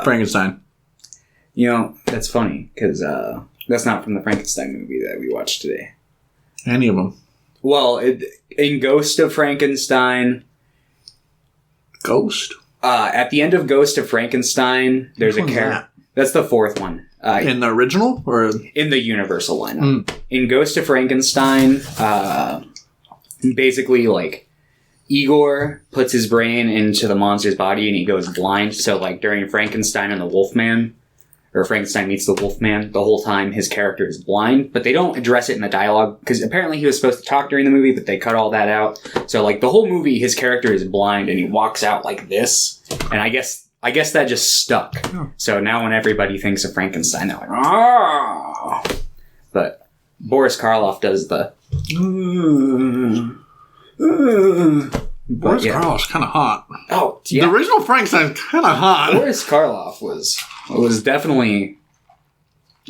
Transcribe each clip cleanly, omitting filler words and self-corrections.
Frankenstein. That's funny, because that's not from the Frankenstein movie that we watched today. Any of them. Well, in Ghost of Frankenstein... Ghost? At the end of Ghost of Frankenstein, there's a character... That's the fourth one. In the original? Or in the Universal lineup. In Ghost of Frankenstein, basically, like, Igor puts his brain into the monster's body and he goes blind. So, like, during Frankenstein and the Wolfman... or Frankenstein meets the Wolfman, the whole time his character is blind, but they don't address it in the dialogue, because apparently he was supposed to talk during the movie, but they cut all that out. So, like, the whole movie, his character is blind, and he walks out like this, and I guess that just stuck. Oh. So now when everybody thinks of Frankenstein, they're like, oh! But Boris Karloff does the... Boris Karloff's kind of hot. Oh, yeah. The original Frankenstein's kind of hot. Boris Karloff was definitely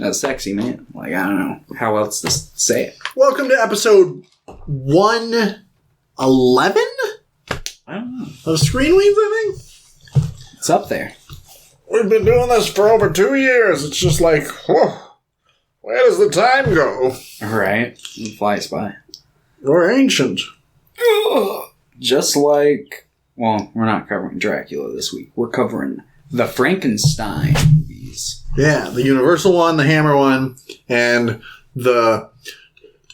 a sexy man. Like, I don't know how else to say it. Welcome to episode 111? I don't know. Of Screen Weeds, I think? It's up there. We've been doing this for over 2 years. It's just like, whoa, where does the time go? Right. It flies by. We're ancient. Just like... Well, we're not covering Dracula this week. We're covering the Frankenstein movies. Yeah, the Universal one, the Hammer one, and the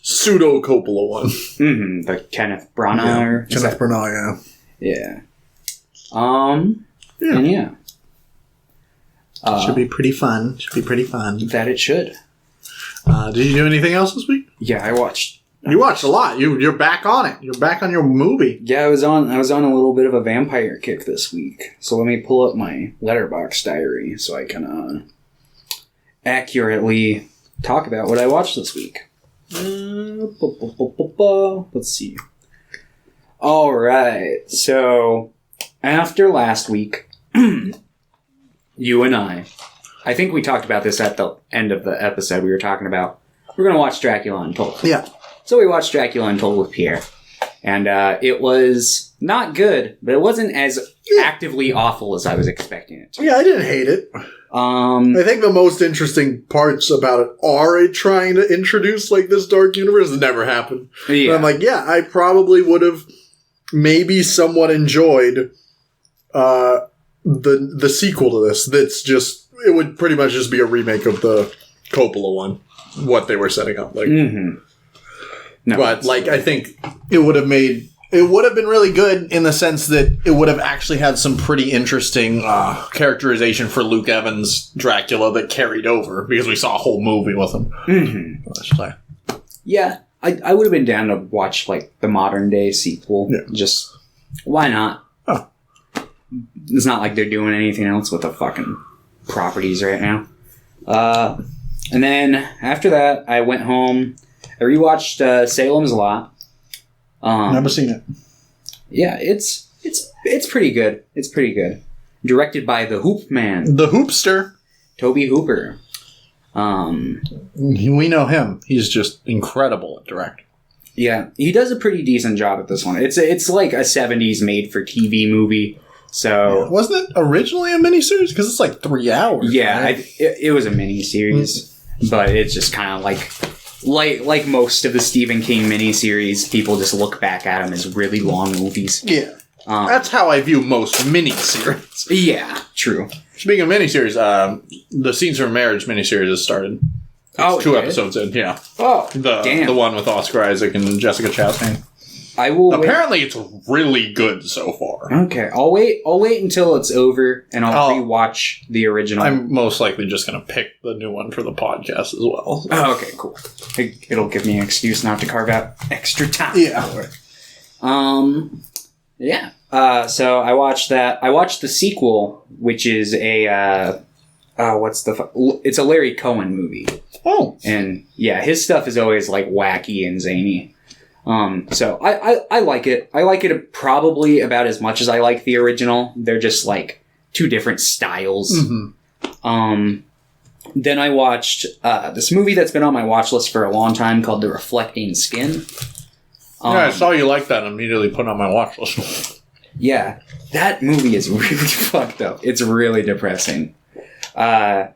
pseudo-Coppola one. Mm-hmm. The Kenneth Branagh. Yeah. Kenneth Branagh, yeah. And yeah. Should be pretty fun. That it should. Did you do anything else this week? Yeah, I watched... You watched a lot. You're back on it. You're back on your movie. Yeah, I was on a little bit of a vampire kick this week. So let me pull up my Letterboxd diary so I can accurately talk about what I watched this week. Let's see. All right. So after last week, you and I think we talked about this at the end of the episode. We were talking about we're going to watch Dracula Untold. Yeah. So we watched Dracula Untold with Pierre. And it was not good, but it wasn't as actively awful as I was expecting it to. Yeah, I didn't hate it. I think the most interesting parts about it are it trying to introduce like this dark universe that never happened. Yeah. And I'm like, yeah, I probably would have maybe somewhat enjoyed the sequel to this. That's just, it would pretty much just be a remake of the Coppola one, what they were setting up. Like. Mm-hmm. No, but, like, I think it would have been really good in the sense that it would have actually had some pretty interesting characterization for Luke Evans' Dracula that carried over, because we saw a whole movie with him. Mm-hmm. Yeah, I would have been down to watch, like, the modern-day sequel. Yeah. Just, why not? Oh. It's not like they're doing anything else with the fucking properties right now. And then, after that, I went home... I rewatched Salem's Lot. Never seen it. Yeah, it's pretty good. It's pretty good. Directed by the Hoop Man. The Hoopster. Tobe Hooper. We know him. He's just incredible at directing. Yeah, he does a pretty decent job at this one. It's like a 70s made-for-TV movie. So yeah. Wasn't it originally a miniseries? Because it's like 3 hours. Yeah, right? it was a miniseries. But it's just kind of like most of the Stephen King miniseries, people just look back at them as really long movies. Yeah. That's how I view most miniseries. Yeah, true. Speaking of miniseries, the Scenes from Marriage miniseries has started. It's 2 episodes in, yeah. Oh, damn. The one with Oscar Isaac and Jessica Chastain. Apparently it's really good so far. Okay, I'll wait until it's over, and I'll rewatch the original. I'm most likely just going to pick the new one for the podcast as well. Oh, okay, cool. It'll give me an excuse not to carve out extra time. Yeah. Yeah. So I watched that. I watched the sequel, which is it's a Larry Cohen movie. Oh. And yeah, his stuff is always like wacky and zany. So I like it. I like it probably about as much as I like the original. They're just like 2 different styles. Mm-hmm. Then I watched this movie that's been on my watch list for a long time called The Reflecting Skin. Yeah, I saw you like that and immediately put it on my watch list. Yeah, that movie is really fucked up. It's really depressing. And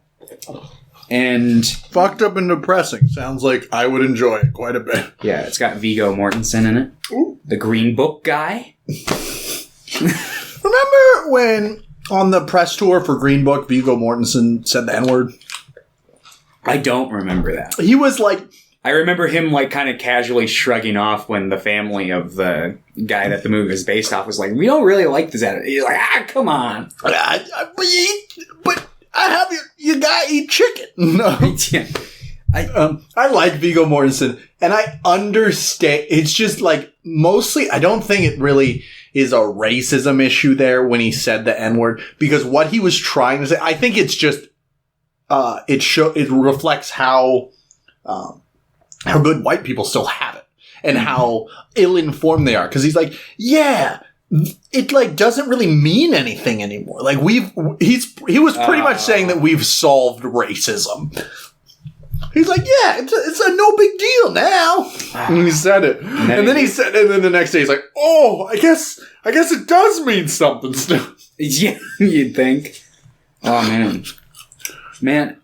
fucked up and depressing. Sounds like I would enjoy it quite a bit. Yeah, it's got Viggo Mortensen in it. Ooh. The Green Book guy. Remember when on the press tour for Green Book, Viggo Mortensen said the N-word? I don't remember that. He was like... I remember him like kind of casually shrugging off when the family of the guy that the movie was based off was like, we don't really like this attitude. He's like, come on. But I have you gotta eat chicken. No. Yeah. I like Viggo Mortensen, and I understand. It's just like mostly, I don't think it really is a racism issue there when he said the N-word, because what he was trying to say, I think it's just it reflects how good white people still have it and how ill-informed they are. Because he's like, yeah, it like doesn't really mean anything anymore. Like he was pretty much saying that we've solved racism. He's like, yeah, it's a no big deal now. And he said it, and then the next day he's like, oh, I guess it does mean something still. Yeah, you'd think. Oh man,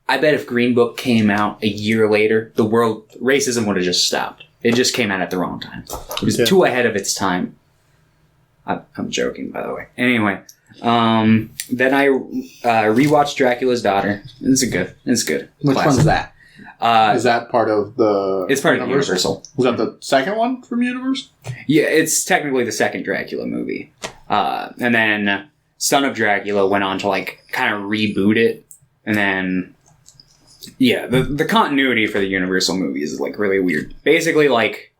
I bet if Green Book came out a year later, racism would have just stopped. It just came out at the wrong time. It was too ahead of its time. I'm joking, by the way. Anyway, then I rewatched Dracula's Daughter. It's good. Which Classic. one's that? Is that part of the... It's part of Universal. Was that the second one from Universal? Yeah, it's technically the second Dracula movie. And then Son of Dracula went on to like kind of reboot it. And then... Yeah, the continuity for the Universal movies is like really weird. Basically, like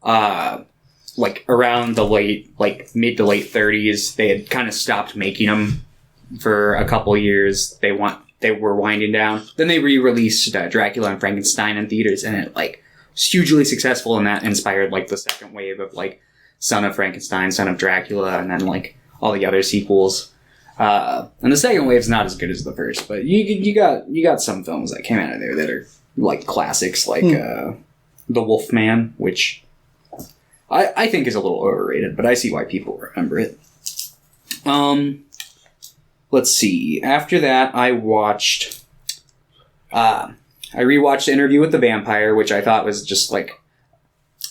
around the mid to late 30s, they had kind of stopped making them for a couple years. They were winding down. Then they re-released Dracula and Frankenstein in theaters, and it like was hugely successful, and that inspired like the second wave of like Son of Frankenstein, Son of Dracula, and then like all the other sequels. And the second wave's not as good as the first, but you got some films that came out of there that are like classics, like The Wolfman, which I think is a little overrated, but I see why people remember it. Let's see. After that, I watched. I rewatched Interview with the Vampire, which I thought was just like.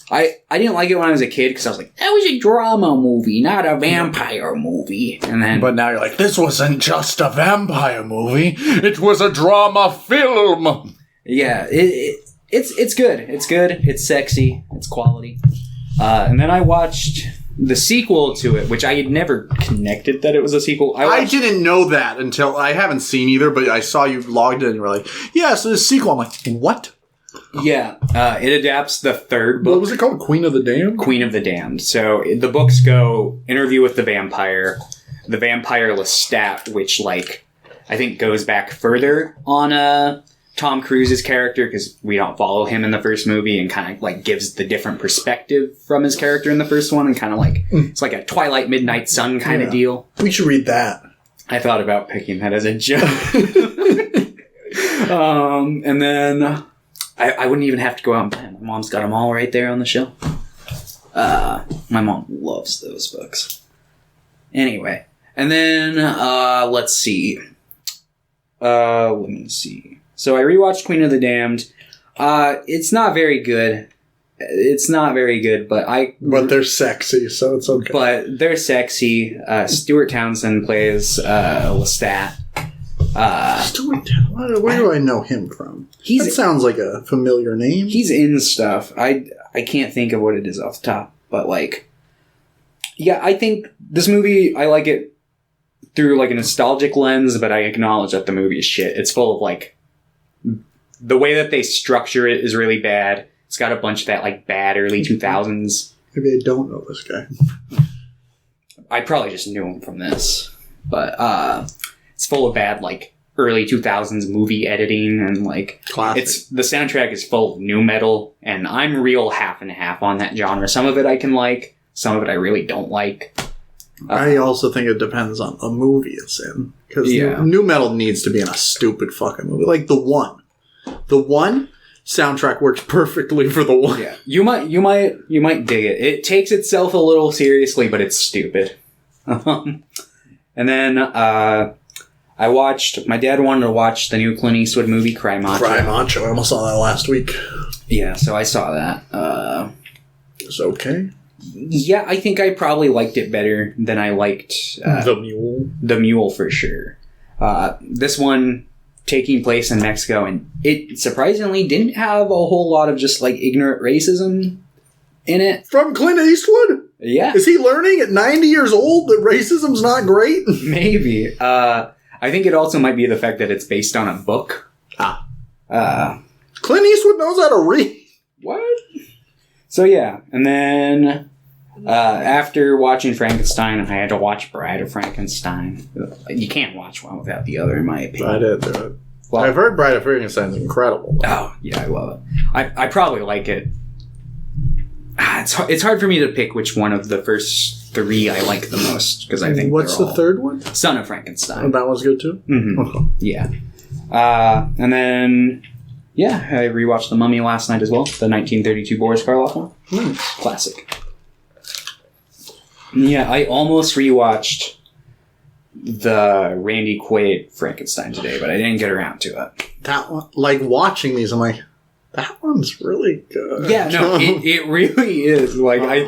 I didn't like it when I was a kid because I was like, that was a drama movie, not a vampire movie. And then, but now you're like, this wasn't just a vampire movie; it was a drama film. Yeah, it's good. It's good. It's sexy. It's quality. And then I watched the sequel to it, which I had never connected that it was a sequel. I didn't know that until I haven't seen either, but I saw you logged in and you were like, yeah, so this sequel. I'm like, what? Yeah, it adapts the third book. What was it called? Queen of the Damned? Queen of the Damned. So the books go Interview with the Vampire, the Vampire Lestat, which like I think goes back further on Tom Cruise's character because we don't follow him in the first movie, and kind of like gives the different perspective from his character in the first one, and kind of like it's like a Twilight Midnight Sun kind of deal. We should read that. I thought about picking that as a joke. And then I wouldn't even have to go out and buy them. My mom's got them all right there on the shelf. My mom loves those books. Anyway, and then let's see. Let me see. So I rewatched Queen of the Damned. It's not very good. But they're sexy, so it's okay. But they're sexy. Stuart Townsend plays Lestat. Stuart Townsend? Where do I know him from? That sounds like a familiar name. He's in stuff. I can't think of what it is off the top. But like, yeah, I think this movie, I like it through like a nostalgic lens, but I acknowledge that the movie is shit. It's full of like, the way that they structure it is really bad. It's got a bunch of that like bad early 2000s. Maybe I don't know this guy. I probably just knew him from this, but it's full of bad like early 2000s movie editing, and like classic. The soundtrack is full of nu metal, and I'm real half and half on that genre. Some of it I can like, some of it I really don't like. I also think it depends on the movie it's in, because nu metal needs to be in a stupid fucking movie, like The One. The One soundtrack works perfectly for the one. Yeah, you might dig it. It takes itself a little seriously, but it's stupid. And then my dad wanted to watch the new Clint Eastwood movie, Cry Macho. Cry Macho. I almost saw that last week. Yeah, so I saw that. It's okay. Yeah, I think I probably liked it better than I liked The Mule. The Mule for sure. This one taking place in Mexico, and it surprisingly didn't have a whole lot of just like ignorant racism in it. From Clint Eastwood? Yeah. Is he learning at 90 years old that racism's not great? Maybe. I think it also might be the fact that it's based on a book. Clint Eastwood knows how to read. What? So yeah, and then after watching Frankenstein, I had to watch Bride of Frankenstein. You can't watch one without the other, in my opinion. I did do it. Well, I've heard Bride of Frankenstein's incredible. Oh, yeah, I love it. I probably like it. It's hard for me to pick which one of the first three I like the most, because I think What's the third one? Son of Frankenstein. Oh, that one's good too? Mm-hmm. Okay. Yeah. And then, yeah, I rewatched The Mummy last night as well. The 1932 Boris Karloff one. Nice. Classic. Yeah, I almost rewatched the Randy Quaid Frankenstein today, but I didn't get around to it. That one, like watching these, I'm like, that one's really good. Yeah, no, it really is. Like,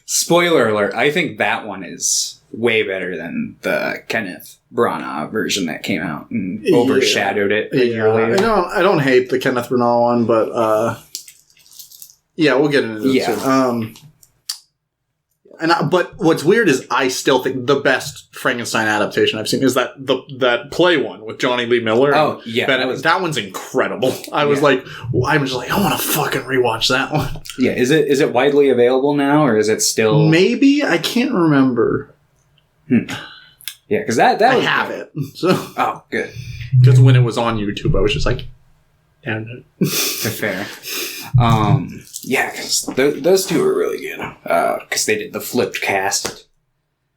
spoiler alert, I think that one is way better than the Kenneth Branagh version that came out and overshadowed it a year later. I don't hate the Kenneth Branagh one, but yeah, we'll get into it soon. But what's weird is I still think the best Frankenstein adaptation I've seen is that play one with Johnny Lee Miller. Oh, yeah. That one's incredible. I was just like, I want to fucking rewatch that one. Yeah, is it widely available now, or is it still... Maybe? I can't remember. Yeah, because that I was have good. it. So. Oh, good. Because when it was on YouTube, I was just like, damn it. Fair. Yeah, because those two were really good. Because they did the flipped cast.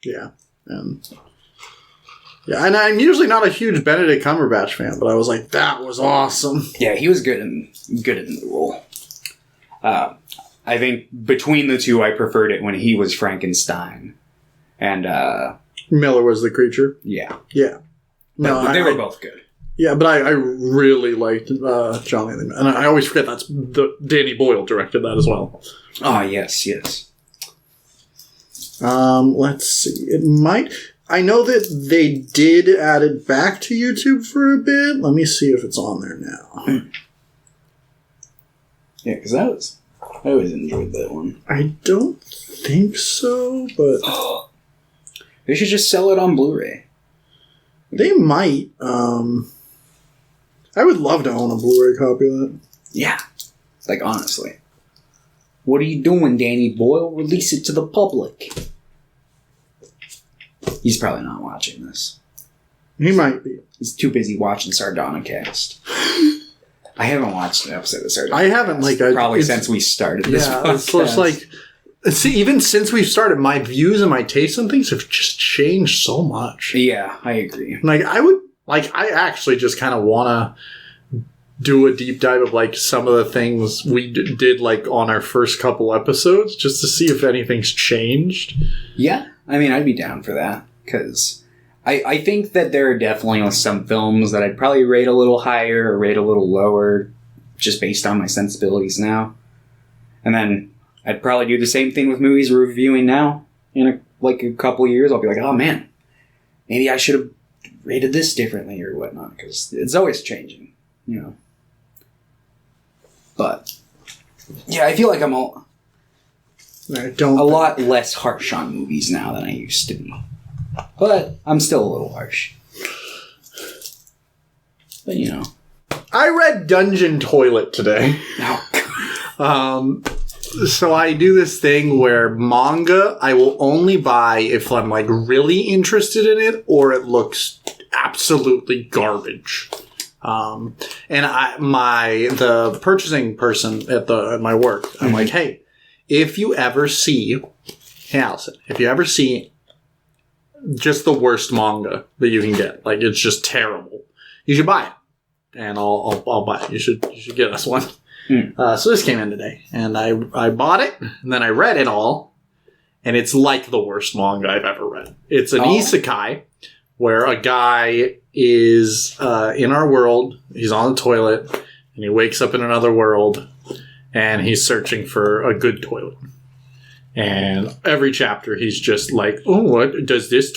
Yeah. And I'm usually not a huge Benedict Cumberbatch fan, but I was like, that was awesome. Yeah, he was good in the role. I think between the two, I preferred it when he was Frankenstein. And, Miller was the creature. Yeah. Yeah. No, they were both good. Yeah, but I really liked Johnny Lee Miller. And I always forget Danny Boyle directed that as well. Oh, yes. Let's see. It might... I know that they did add it back to YouTube for a bit. Let me see if it's on there now. Yeah, because I always enjoyed that one. I don't think so, but... They should just sell it on Blu-ray. They might. I would love to own a Blu-ray copy of that. Yeah. Like, honestly. What are you doing, Danny Boyle? Release it to the public. He's probably not watching this. He might be. He's too busy watching Sardonicast. I haven't watched an episode of Sardonicast. I haven't, probably since we started this podcast. So it's like... See, even since we've started, my views and my tastes and things have just changed so much. Yeah, I agree. Like, I actually just kind of want to do a deep dive of, like, some of the things we did, like, on our first couple episodes, just to see if anything's changed. Yeah, I mean, I'd be down for that, because I think that there are definitely some films that I'd probably rate a little higher or rate a little lower, just based on my sensibilities now. And then... I'd probably do the same thing with movies we're reviewing now. In a couple of years, I'll be like, oh man, maybe I should have rated this differently or whatnot, because it's always changing, you know. But, yeah, I feel like I'm a lot less harsh on movies now than I used to be. But I'm still a little harsh. But, you know. I read Dungeon Toilet today. Oh, So I do this thing where manga I will only buy if I'm like really interested in it or it looks absolutely garbage. And the purchasing person at my work, I'm like, hey, if you ever see just the worst manga that you can get, like it's just terrible, you should buy it, and I'll buy it. You should get us one. So this came in today, and I bought it, and then I read it all, and it's like the worst manga I've ever read. It's an isekai, where a guy is in our world, he's on the toilet, and he wakes up in another world, and he's searching for a good toilet. And every chapter, he's just like, oh, what? Does this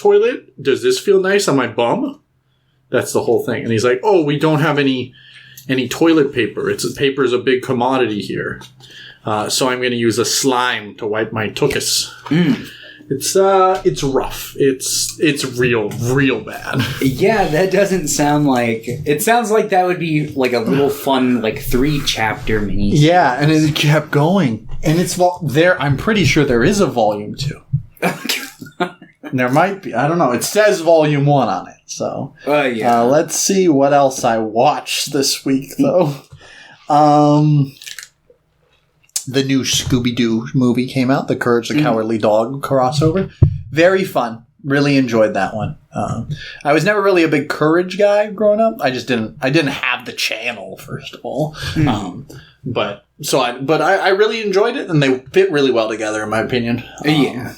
feel nice on my bum? That's the whole thing. And he's like, oh, we don't have any toilet paper. Paper is a big commodity here. So I'm going to use a slime to wipe my tuchus. It's rough. It's real bad. Yeah, that doesn't sound like... It sounds like that would be like a little fun, like 3-chapter mini. Yeah, and it kept going. And it's there. I'm pretty sure there is a volume 2. There might be. I don't know. It says volume 1 on it. So yeah. Let's see what else I watched this week, though. The new Scooby-Doo movie came out, the Courage the Cowardly Dog crossover. Very fun. Really enjoyed that one. I was never really a big Courage guy growing up. I didn't have the channel, first of all. But I really enjoyed it, and they fit really well together, in my opinion. Yeah.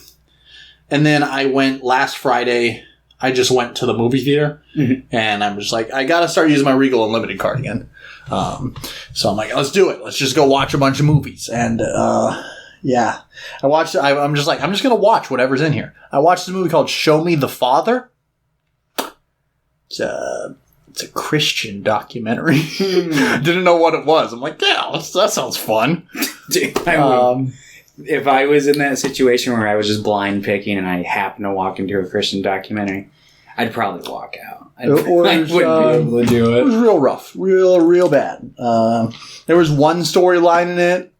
And then I went last Friday. I just went to the movie theater, and I'm just like, I gotta start using my Regal Unlimited card again. So I'm like, let's do it. Let's just go watch a bunch of movies. And yeah, I watched. I'm just gonna watch whatever's in here. I watched a movie called Show Me the Father. It's a Christian documentary. Didn't know what it was. I'm like, yeah, that sounds fun. If I was in that situation where I was just blind picking and I happened to walk into a Christian documentary, I'd probably walk out. I wouldn't be able to do it. It was real rough. Real bad. There was one storyline in it,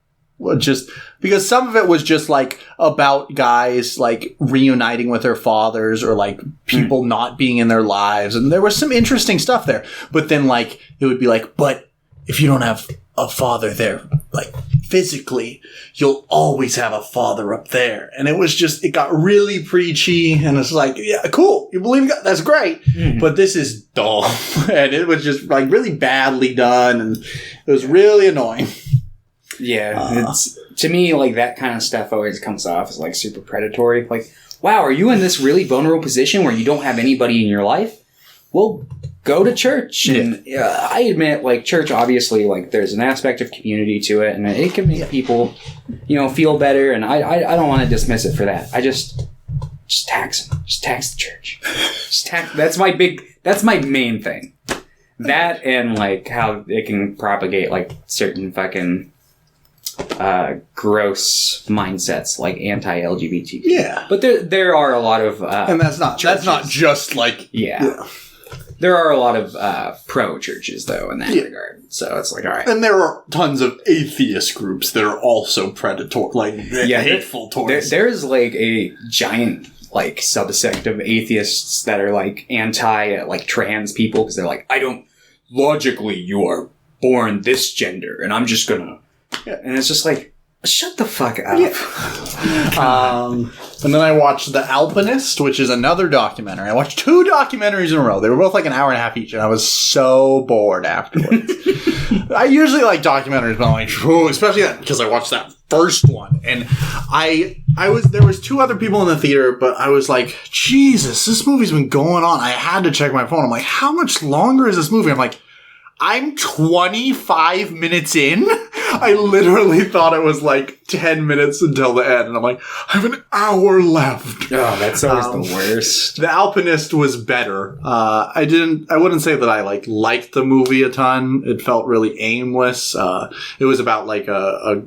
just because some of it was just like about guys like reuniting with their fathers or like people not being in their lives. And there was some interesting stuff there. But then like, it would be like, but if you don't have a father there, like physically, you'll always have a father up there. And it got really preachy, and it's like, yeah, cool. You believe in God? That's great. But this is dull. And it was just like really badly done, and it was really annoying. Yeah. It's, to me, like that kind of stuff always comes off as like super predatory. Like, wow, are you in this really vulnerable position where you don't have anybody in your life? Well, go to church. And I admit, like, church, obviously, like, there's an aspect of community to it, and it can make people, feel better, and I don't want to dismiss it for that. I just tax them. Just tax the church. That's my main thing. That and, like, how it can propagate, like, certain fucking gross mindsets, like anti-LGBT. Yeah. But there are a lot of... and that's not just, like... Yeah. There are a lot of pro-churches, though, in that regard. So it's like, all right. And there are tons of atheist groups that are also predatory, like hateful towards. There's like a giant like subsect of atheists that are like anti like trans people because they're like, logically you are born this gender, and I'm just gonna. Yeah. And it's just like, shut the fuck up. Yeah. And then I watched The Alpinist, which is another documentary. I watched 2 documentaries in a row. They were both like an hour and a half each, and I was so bored afterwards. I usually like documentaries, but I'm like, especially because I watched that first one, and there was 2 other people in the theater, but I was like, Jesus, this movie's been going on. I had to check my phone. I'm like, how much longer is this movie? I'm like, I'm 25 minutes in. I literally thought it was like 10 minutes until the end. And I'm like, I have an hour left. Oh, that's always the worst. The Alpinist was better. I wouldn't say that I liked the movie a ton. It felt really aimless. It was about like a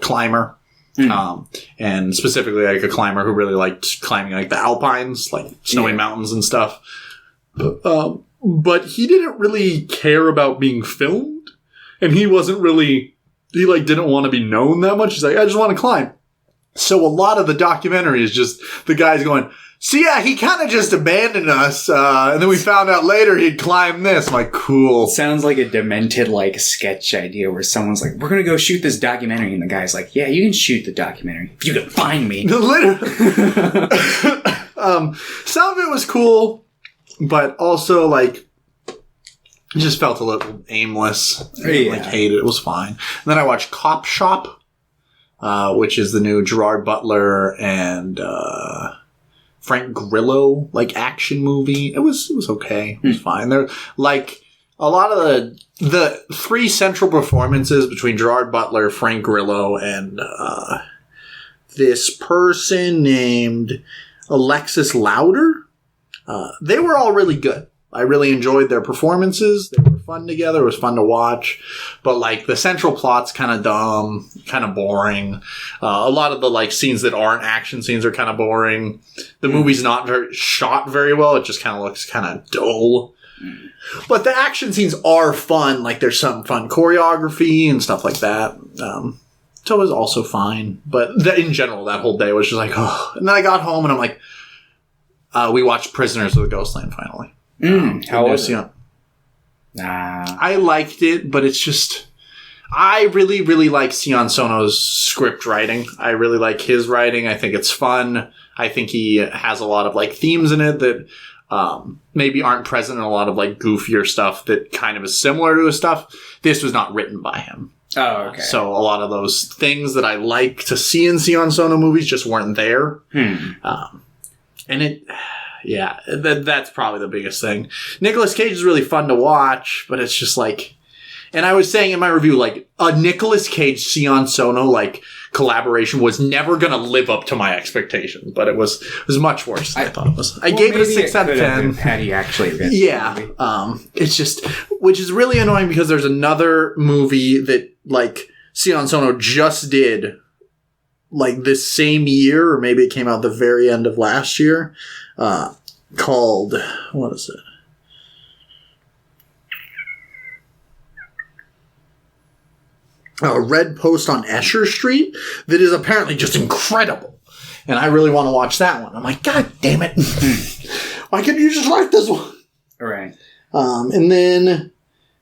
climber. And specifically like a climber who really liked climbing like the Alpines, like snowy mountains and stuff. But he didn't really care about being filmed, and he didn't want to be known that much. He's like, I just want to climb. So a lot of the documentary is just the guys going, so yeah, he kind of just abandoned us, and then we found out later he'd climbed this. I'm like, cool. Sounds like a demented, like, sketch idea where someone's like, we're gonna go shoot this documentary, and the guy's like, yeah, you can shoot the documentary if you can find me. Literally. Some of it was cool, but also, like, It just felt a little aimless. I hated it. It was fine. And then I watched Cop Shop, which is the new Gerard Butler and Frank Grillo action movie. It was okay. It was fine. They're a lot of the three central performances between Gerard Butler, Frank Grillo, and this person named Alexis Louder. They were all really good. I really enjoyed their performances. They were fun together. It was fun to watch. But, the central plot's kind of dumb, kind of boring. A lot of the, scenes that aren't action scenes are kind of boring. The movie's not shot very well. It just kind of looks kind of dull. But the action scenes are fun. There's some fun choreography and stuff like that. So it was also fine. But in general, that whole day was just oh. And then I got home and I'm like, we watched Prisoners of the Ghostland finally. How was it? I liked it, but it's just... I really, really like Sion Sono's script writing. I really like his writing. I think it's fun. I think he has a lot of themes in it that maybe aren't present in a lot of goofier stuff that kind of is similar to his stuff. This was not written by him. Oh, okay. So a lot of those things that I like to see in Sion Sono movies just weren't there. And it... Yeah, that's probably the biggest thing. Nicolas Cage is really fun to watch, but it's just and I was saying in my review, a Nicolas Cage Sion Sono collaboration was never going to live up to my expectations, but it was much worse than I thought it was. I gave it a 6 out of 10. Had he actually been? Yeah, it's just, which is really annoying because there's another movie that Sion Sono just did this same year, or maybe it came out the very end of last year. Called, what is it? Red Post on Escher Street that is apparently just incredible. And I really want to watch that one. I'm like, God damn it. Why can't you just write this one? All right. And then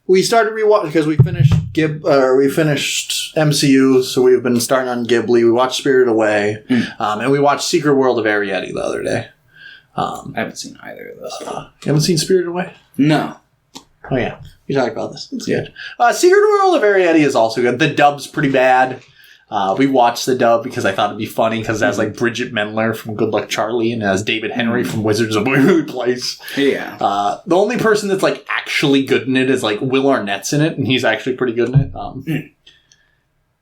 we started rewatching because we finished MCU, so we've been starting on Ghibli. We watched Spirited Away. And we watched Secret World of Arrietty the other day. I haven't seen either of those. You haven't seen Spirited Away? No. Oh, yeah. We talked about this. It's good. Secret World of Arrietty is also good. The dub's pretty bad. We watched the dub because I thought it'd be funny because it has Bridget Mendler from Good Luck Charlie and it has David Henry from Wizards of Waverly Place. Yeah. The only person that's actually good in it is Will Arnett's in it, and he's actually pretty good in it.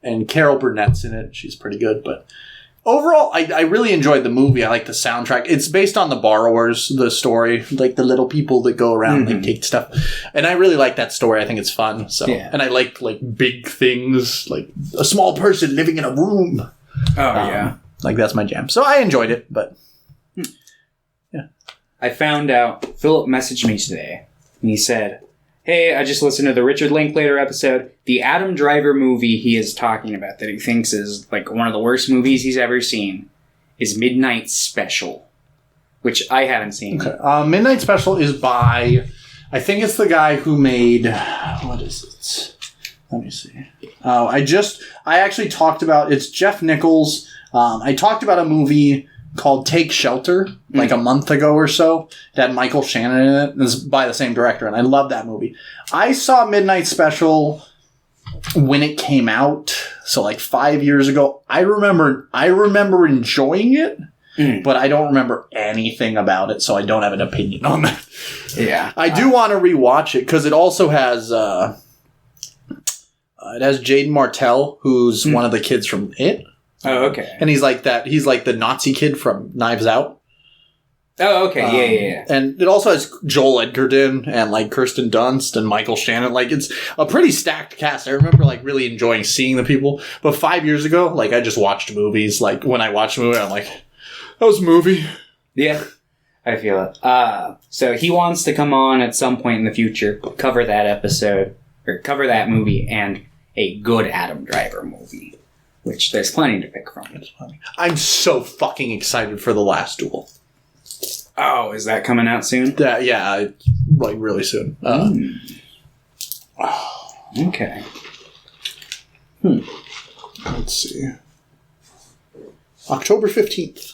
And Carol Burnett's in it. She's pretty good, but... Overall, I really enjoyed the movie. I like the soundtrack. It's based on The Borrowers, the story, the little people that go around and take stuff. And I really like that story. I think it's fun. So, yeah. And I like big things, a small person living in a room. Oh, yeah. That's my jam. So I enjoyed it, but yeah. I found out, Philip messaged me today, and he said, hey, I just listened to the Richard Linklater episode. The Adam Driver movie he is talking about that he thinks is one of the worst movies he's ever seen is Midnight Special, which I haven't seen. Okay. Midnight Special is by, I think it's the guy who made, what is it? Let me see. I actually talked about, it's Jeff Nichols. I talked about a movie called Take Shelter a month ago or so. It had Michael Shannon in it. It's by the same director, and I love that movie. I saw Midnight Special when it came out, so 5 years ago. I remember enjoying it, but I don't remember anything about it, so I don't have an opinion on that. Yeah. I do want to rewatch it because it also has Jaden Martell, who's one of the kids from It. Oh, okay. And he's like that. He's like the Nazi kid from Knives Out. Oh, okay. Yeah. And it also has Joel Edgerton and Kirsten Dunst and Michael Shannon. It's a pretty stacked cast. I remember really enjoying seeing the people. But 5 years ago, I just watched movies. When I watched a movie, I'm like, that was a movie. Yeah, I feel it. So he wants to come on at some point in the future, cover that episode, or cover that movie, and a good Adam Driver movie. Which there's plenty to pick from. I'm so fucking excited for The Last Duel. Oh, is that coming out soon? Yeah, really soon. Okay. Let's see. October 15th.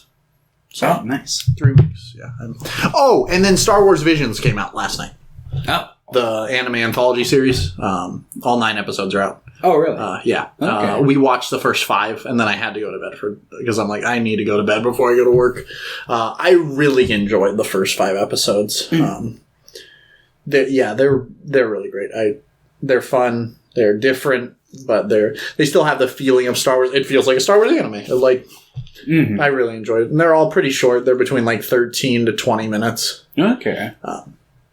So, nice. 3 weeks, yeah. And then Star Wars Visions came out last night. Oh. the anime anthology series. All 9 episodes are out. Oh, really? Yeah. Okay. We watched the first 5, and then I had to go to bed because I'm like, I need to go to bed before I go to work. I really enjoyed the first 5 episodes. They're really great. They're fun. They're different, but they still have the feeling of Star Wars. It feels like a Star Wars anime. I really enjoyed it. And they're all pretty short. They're between 13 to 20 minutes. Okay.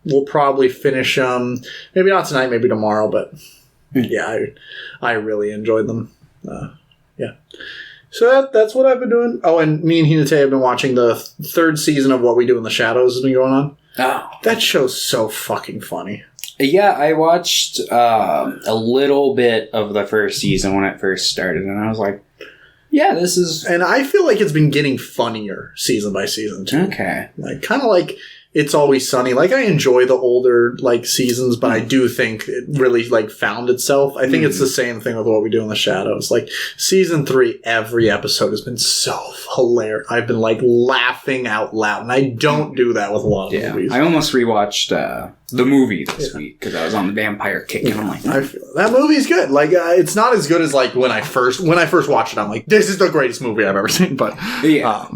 We'll probably finish them, maybe not tonight, maybe tomorrow, but yeah, I really enjoyed them. Yeah. So that's what I've been doing. Oh, and me and Hinata have been watching the 3rd season of What We Do in the Shadows has been going on. Oh. That show's so fucking funny. Yeah, I watched a little bit of the first season when it first started, and I was like, yeah, this is... And I feel like it's been getting funnier season by season, too. Okay. Kind of like It's Always Sunny. I enjoy the older, seasons, but I do think it really, found itself. I think it's the same thing with What We Do in the Shadows. Season 3, every episode has been so hilarious. I've been, laughing out loud, and I don't do that with a lot of movies. I almost rewatched the movie this week, because I was on the vampire kick, and I'm like... I feel that movie's good. It's not as good as, when I first watched it, I'm like, this is the greatest movie I've ever seen, but... Yeah.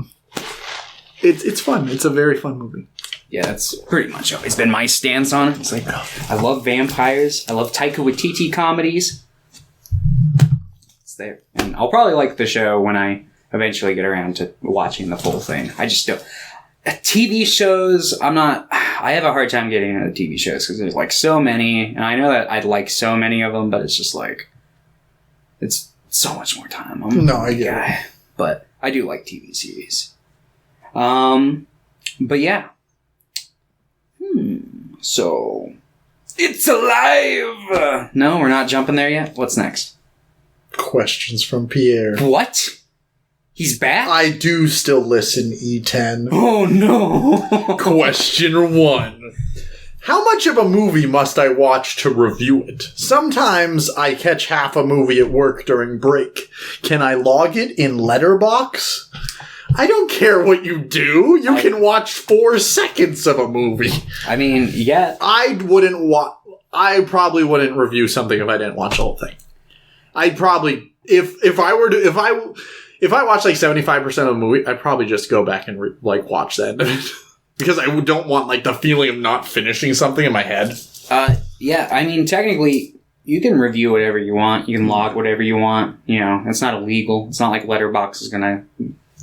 It's fun. It's a very fun movie. Yeah, that's pretty much always been my stance on it. It's I love vampires. I love Taika Waititi comedies. It's there. And I'll probably like the show when I eventually get around to watching the full thing. I just don't... TV shows, I have a hard time getting into TV shows because there's so many, and I know that I'd like so many of them, but it's just it's so much more time. I get it. But I do like TV series. But yeah. So, it's alive! No, we're not jumping there yet? What's next? Questions from Pierre. What? He's back? I do still listen, E10. Oh, no! Question 1. How much of a movie must I watch to review it? Sometimes I catch half a movie at work during break. Can I log it in Letterboxd? I don't care what you do. You can watch 4 seconds of a movie. I mean, yeah. I probably wouldn't review something if I didn't watch the whole thing. I'd probably, if I watch 75% of a movie, I'd probably just go back and watch that. Because I don't want the feeling of not finishing something in my head. Yeah, I mean, technically, you can review whatever you want. You can log whatever you want. It's not illegal. It's not like Letterboxd is gonna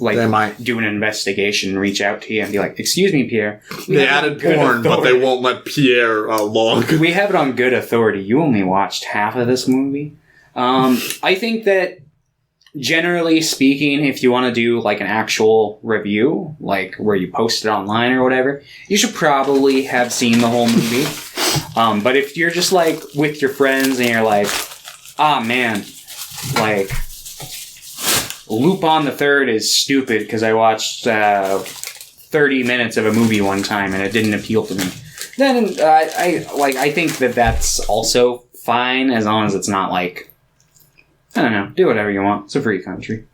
they might do an investigation and reach out to you and be like, excuse me, Pierre. They added porn, but they won't let Pierre log. We have it on good authority. You only watched half of this movie. I think that, generally speaking, if you want to do an actual review, where you post it online or whatever, you should probably have seen the whole movie. But if you're just with your friends and you're man, Lupin the Third is stupid because I watched 30 minutes of a movie one time and it didn't appeal to me, then I think that that's also fine, as long as it's not I don't know, do whatever you want. It's a free country.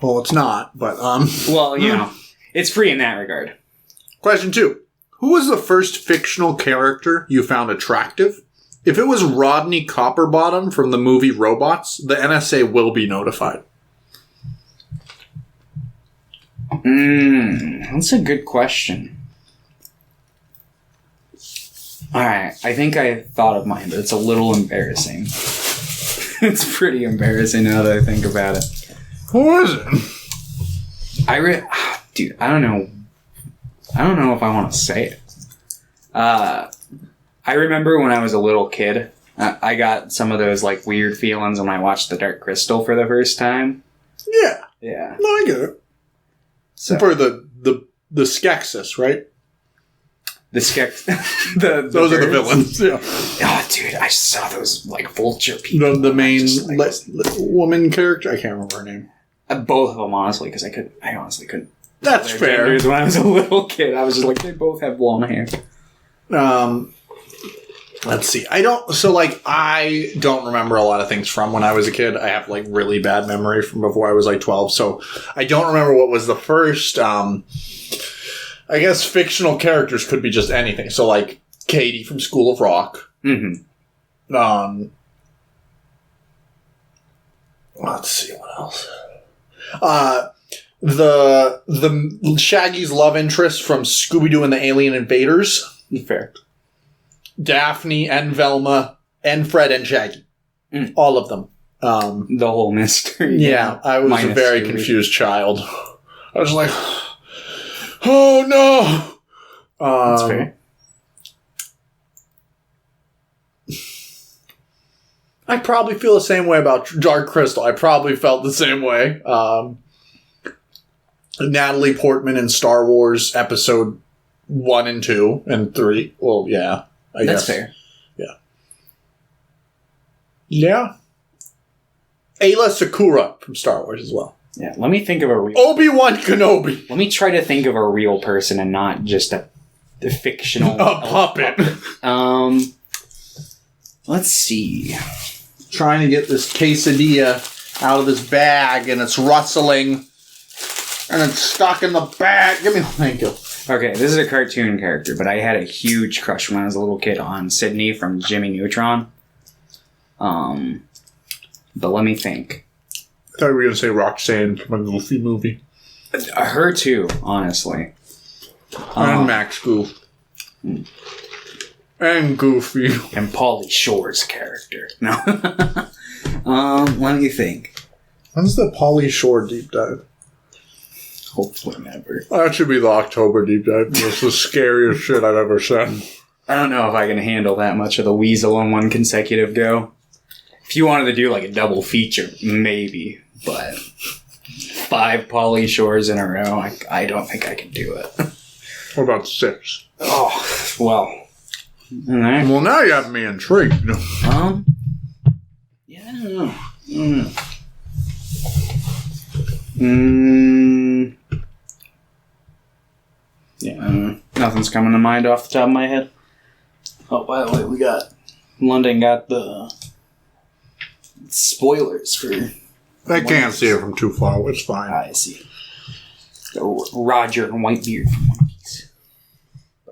Well, it's not, but well, it's free in that regard. Question 2. Who was the first fictional character you found attractive? If it was Rodney Copperbottom from the movie Robots, the NSA will be notified. That's a good question. Alright, I think I thought of mine, but it's a little embarrassing. It's pretty embarrassing now that I think about it. Who is it? Dude, I don't know. I don't know if I want to say it. I remember when I was a little kid, I got some of those weird feelings when I watched The Dark Crystal for the first time. Yeah. Yeah. No, I get it. So. For the Skeksis, right? The Skex... those are the villains. Yeah. Oh, dude, I saw those vulture people. The main woman character? I can't remember her name. Both of them, honestly, because I honestly couldn't. That's fair. When I was a little kid, I was just they both have blonde hair. Let's see. I don't remember a lot of things from when I was a kid. I have really bad memory from before I was 12. So I don't remember what was the first I guess fictional characters could be just anything. So, like, Katie from School of Rock. Mm-hmm. Let's see, what else? The Shaggy's love interest from Scooby-Doo and the Alien Invaders. Fair. Daphne and Velma and Fred and Shaggy. All of them. The whole mystery. Yeah, I was a very confused child. I was like, oh no! That's fair. I probably feel the same way about Dark Crystal. I probably felt the same way. Natalie Portman in Star Wars Episode 1 and 2 and 3. Well, yeah. I guess. That's fair. Yeah. Yeah. Ayla Sakura from Star Wars as well. Yeah, let me think of a real... Obi-Wan Kenobi. Let me try to think of a real person and not just a fictional... A puppet. Let's see. Trying to get this quesadilla out of this bag, and it's rustling, and it's stuck in the bag. Thank you. Okay, this is a cartoon character, but I had a huge crush when I was a little kid on Sydney from Jimmy Neutron. But let me think. I thought you were going to say Roxanne from a Goofy movie. Her too, honestly. And Max Goof. And Goofy. And Pauly Shore's character. No. Let me think. When's the Pauly Shore deep dive? Hopefully never. That should be the October deep dive. It's the scariest shit I've ever said. I don't know if I can handle that much of the Weasel in one consecutive go. If you wanted to do like a double feature, maybe. But 5 Pauly Shores in a row, I don't think I can do it. What about 6? Oh, well. Right. Well, now you have me intrigued. Yeah, I don't know. Yeah, nothing's coming to mind off the top of my head. Oh, by the way, London got the spoilers for... I can't see it from too far. It's fine. I see. So Roger and Whitebeard from One Piece.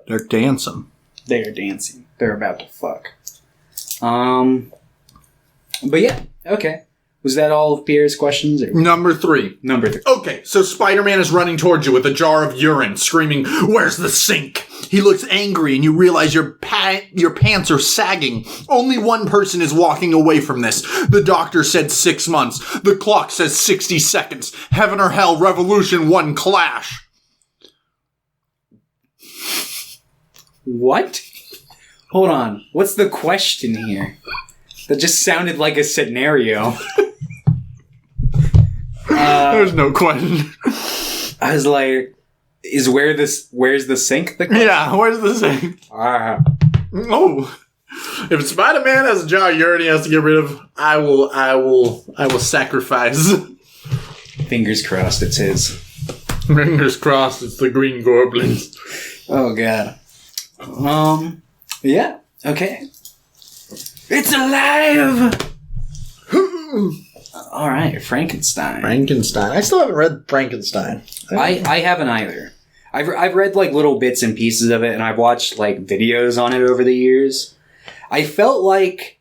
They're dancing. They are dancing. They're about to fuck. But yeah, okay. Was that all of Pierre's questions? Or? Number 3. Number 3. Okay, so Spider-Man is running towards you with a jar of urine, screaming, "Where's the sink?" He looks angry, and you realize your pants are sagging. Only one person is walking away from this. The doctor said 6 months. The clock says 60 seconds. Heaven or hell, Revolution 1 clash. What? Hold on. What's the question here? That just sounded like a scenario. There's no question. I was like, where's the sink? Yeah, where's the sink? Oh. If Spider-Man has a jar of urine he has to get rid of, I will sacrifice. Fingers crossed it's his. Fingers crossed it's the Green Goblins. Oh god. Yeah, okay. It's alive! Alright, Frankenstein. I still haven't read Frankenstein. I haven't either. I've read like little bits and pieces of it, and I've watched like videos on it over the years. I felt like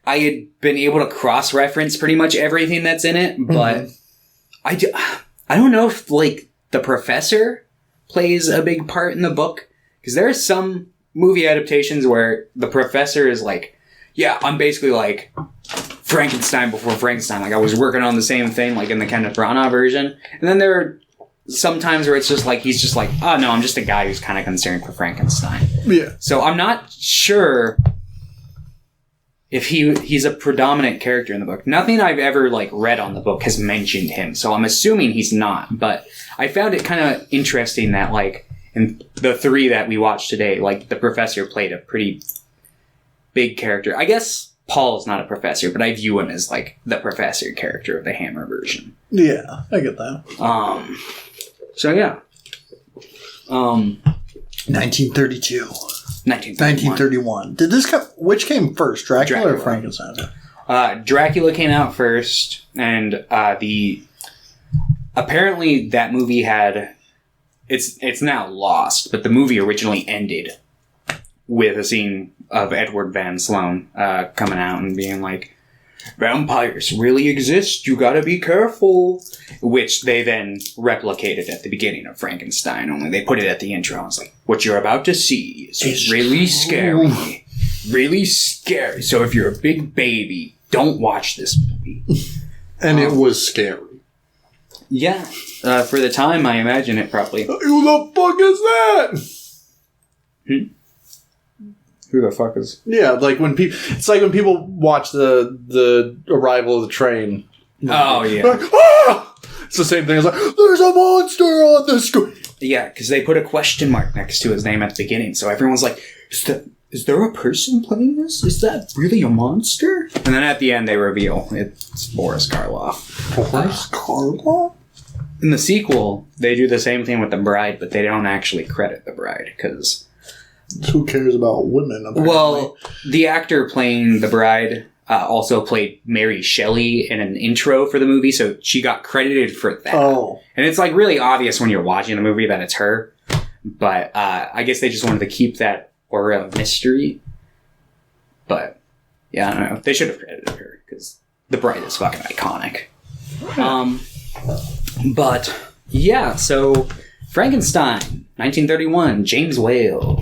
I had been able to cross-reference pretty much everything that's in it, but I don't know if like the professor plays a big part in the book, because there are some movie adaptations where the professor is like, yeah, I'm basically like Frankenstein before Frankenstein. Like I was working on the same thing, like in the Kenneth Branagh version. And then there are some times where it's just like, he's just like, oh no, I'm just a guy who's kind of concerned for Frankenstein. Yeah. So I'm not sure if he's a predominant character in the book. Nothing I've ever like read on the book has mentioned him. So I'm assuming he's not. But I found it kind of interesting that like in the 3 that we watched today, like the professor played a pretty big character. I guess Paul's not a professor, but I view him as like the professor character of the Hammer version. Yeah, I get that. So yeah. 1932. 1931. Did this come? Which came first, Dracula or Frankenstein? Dracula came out first, and apparently that movie had it's now lost, but the movie originally ended with a scene of Edward Van Sloan coming out and being like, vampires really exist, you gotta be careful. Which they then replicated at the beginning of Frankenstein, only they put it at the intro. I was like, what you're about to see is really scary. Really scary. So if you're a big baby, don't watch this movie. And it was scary. Yeah. For the time, I imagine it probably. Who the fuck is that? Who the fuck is... Yeah, like when people... It's like when people watch the Arrival of the Train. Oh, yeah. Like, ah! It's the same thing. It's like, there's a monster on the screen. Yeah, because they put a question mark next to his name at the beginning, so everyone's like, is there a person playing this? Is that really a monster? And then at the end, they reveal it's Boris Karloff. Boris Karloff? In the sequel, they do the same thing with the bride, but they don't actually credit the bride, because... Who cares about women, apparently? Well, the actor playing the bride also played Mary Shelley in an intro for the movie, so she got credited for that. Oh. And it's like really obvious when you're watching the movie that it's her, but I guess they just wanted to keep that aura of mystery. But, yeah, I don't know. They should have credited her, because the bride is fucking iconic. But, yeah, so Frankenstein, 1931, James Whale.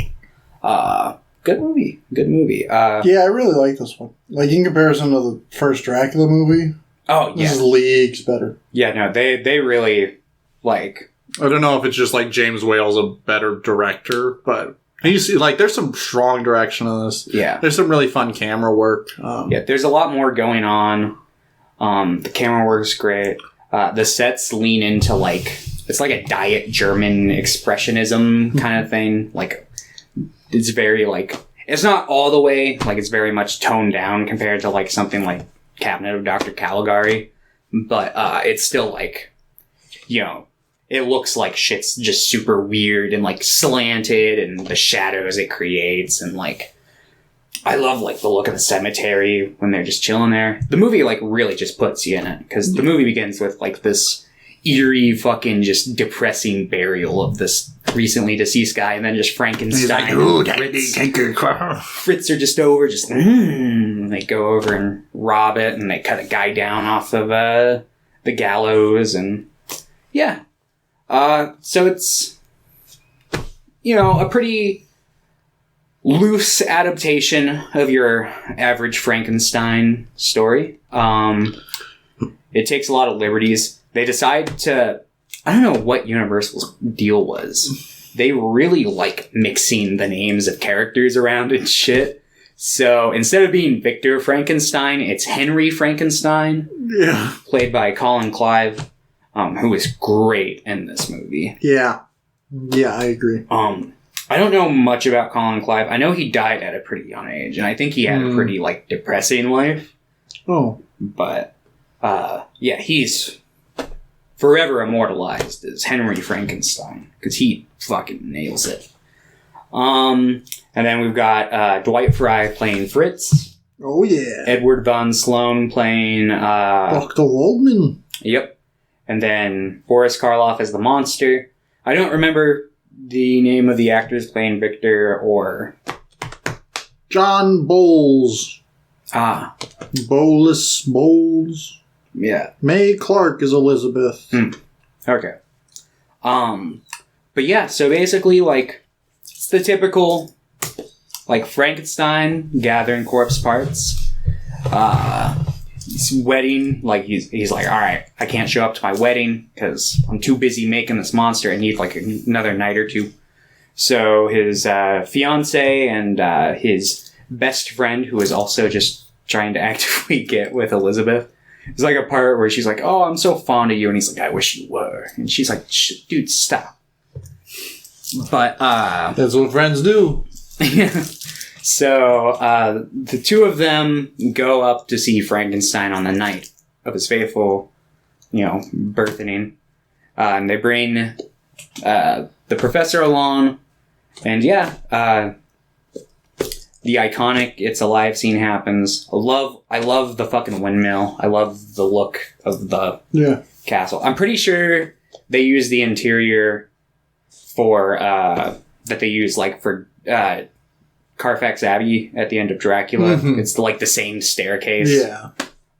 Good movie. Yeah, I really like this one. Like, in comparison to the first Dracula movie, oh, yeah. This is leagues better. Yeah, no, they really, like... I don't know if it's just, like, James Whale's a better director, but he's, like, there's some strong direction in this. Yeah. There's some really fun camera work. Yeah, there's a lot more going on. The camera work's great. The sets lean into, like... It's like a diet German expressionism kind of thing. Like... It's very, like... It's not all the way, like, it's very much toned down compared to, like, something like Cabinet of Dr. Caligari. But, it's still, like, you know, it looks like shit's just super weird and, like, slanted and the shadows it creates and, like... I love, like, the look of the cemetery when they're just chilling there. The movie, like, really just puts you in it. Because the movie begins with, like, this eerie, fucking, just depressing burial of this recently deceased guy, and then just Frankenstein. He's like, ooh, take your car. Fritz are just over, just, they go over and rob it, and they cut a guy down off of the gallows, and yeah. So it's, you know, a pretty loose adaptation of your average Frankenstein story. It takes a lot of liberties. They decide to... I don't know what Universal's deal was. They really like mixing the names of characters around and shit. So instead of being Victor Frankenstein, it's Henry Frankenstein. Yeah. Played by Colin Clive, who is great in this movie. Yeah. Yeah, I agree. I don't know much about Colin Clive. I know he died at a pretty young age, and I think he had a pretty, like, depressing life. Oh. But, yeah, he's forever immortalized as Henry Frankenstein, because he fucking nails it. And then we've got Dwight Fry playing Fritz. Oh, yeah. Edward Van Sloan playing... Dr. Waldman. Yep. And then Boris Karloff as the monster. I don't remember the name of the actors playing Victor or... John Bowles. Ah. Bowles. Yeah. Mae Clark is Elizabeth. Okay. But yeah, so basically, like, it's the typical, like, Frankenstein gathering corpse parts. His wedding, like, he's like, alright, I can't show up to my wedding because I'm too busy making this monster. I need, like, another night or two. So his fiance and his best friend, who is also just trying to actively get with Elizabeth, there's like a part where she's like, oh, I'm so fond of you. And he's like, I wish you were. And she's like, dude, stop. But, that's what friends do. So, the two of them go up to see Frankenstein on the night of his fateful, you know, birthing. And they bring, the professor along. And yeah, the iconic It's Alive scene happens. I love the fucking windmill. I love the look of the castle. I'm pretty sure they use the interior for that they use like for Carfax Abbey at the end of Dracula. Mm-hmm. It's like the same staircase. Yeah.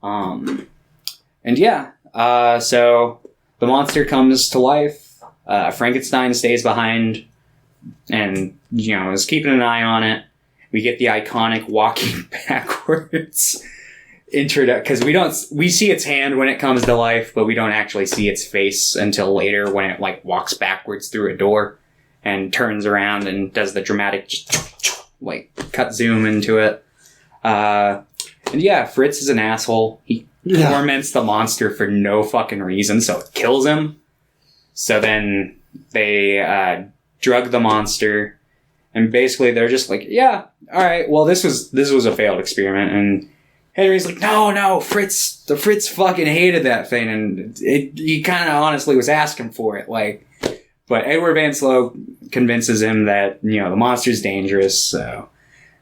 And yeah, so the monster comes to life. Frankenstein stays behind and, is keeping an eye on it. We get the iconic walking backwards because we see its hand when it comes to life, but we don't actually see its face until later when it like walks backwards through a door and turns around and does the dramatic like cut zoom into it. And yeah, Fritz is an asshole. He torments the monster for no fucking reason, so it kills him. So then they drug the monster, and basically they're just like, yeah, all right, well this was a failed experiment. And Henry's like, no, Fritz fucking hated that thing, and he kind of honestly was asking for it, like. But Edward Van Slow convinces him that, the monster's dangerous, so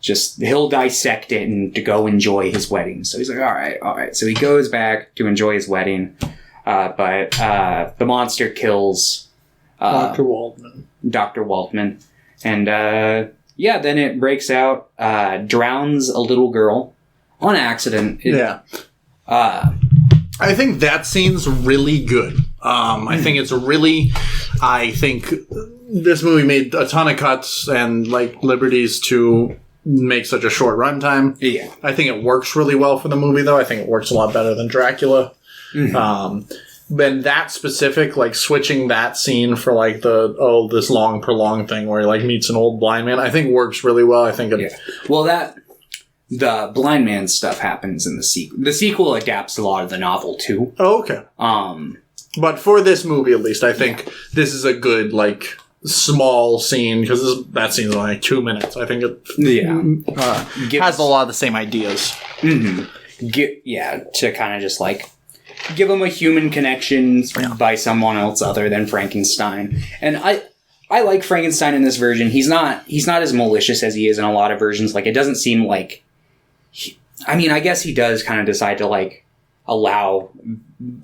just he'll dissect it and to go enjoy his wedding. So he's like, all right. So he goes back to enjoy his wedding, but the monster kills Dr. Waldman. Dr. Waldman. And then it breaks out, drowns a little girl on accident. I think that scene's really good. I think this movie made a ton of cuts and like liberties to make such a short runtime. Yeah. I think it works really well for the movie, though. I think it works a lot better than Dracula. Mm-hmm. Then that specific, like switching that scene for like this long prolonged thing where he like meets an old blind man, I think works really well. I think the blind man stuff happens in the sequel. The sequel adapts a lot of the novel too. Oh, okay. But for this movie, at least, I think this is a good, like, small scene, because that scene's only like 2 minutes. I think it has a lot of the same ideas. Mm-hmm. To kind of just, like, give them a human connection by someone else other than Frankenstein. And I like Frankenstein in this version. He's not as malicious as he is in a lot of versions. Like, it doesn't seem like... I guess he does kind of decide to, like, allow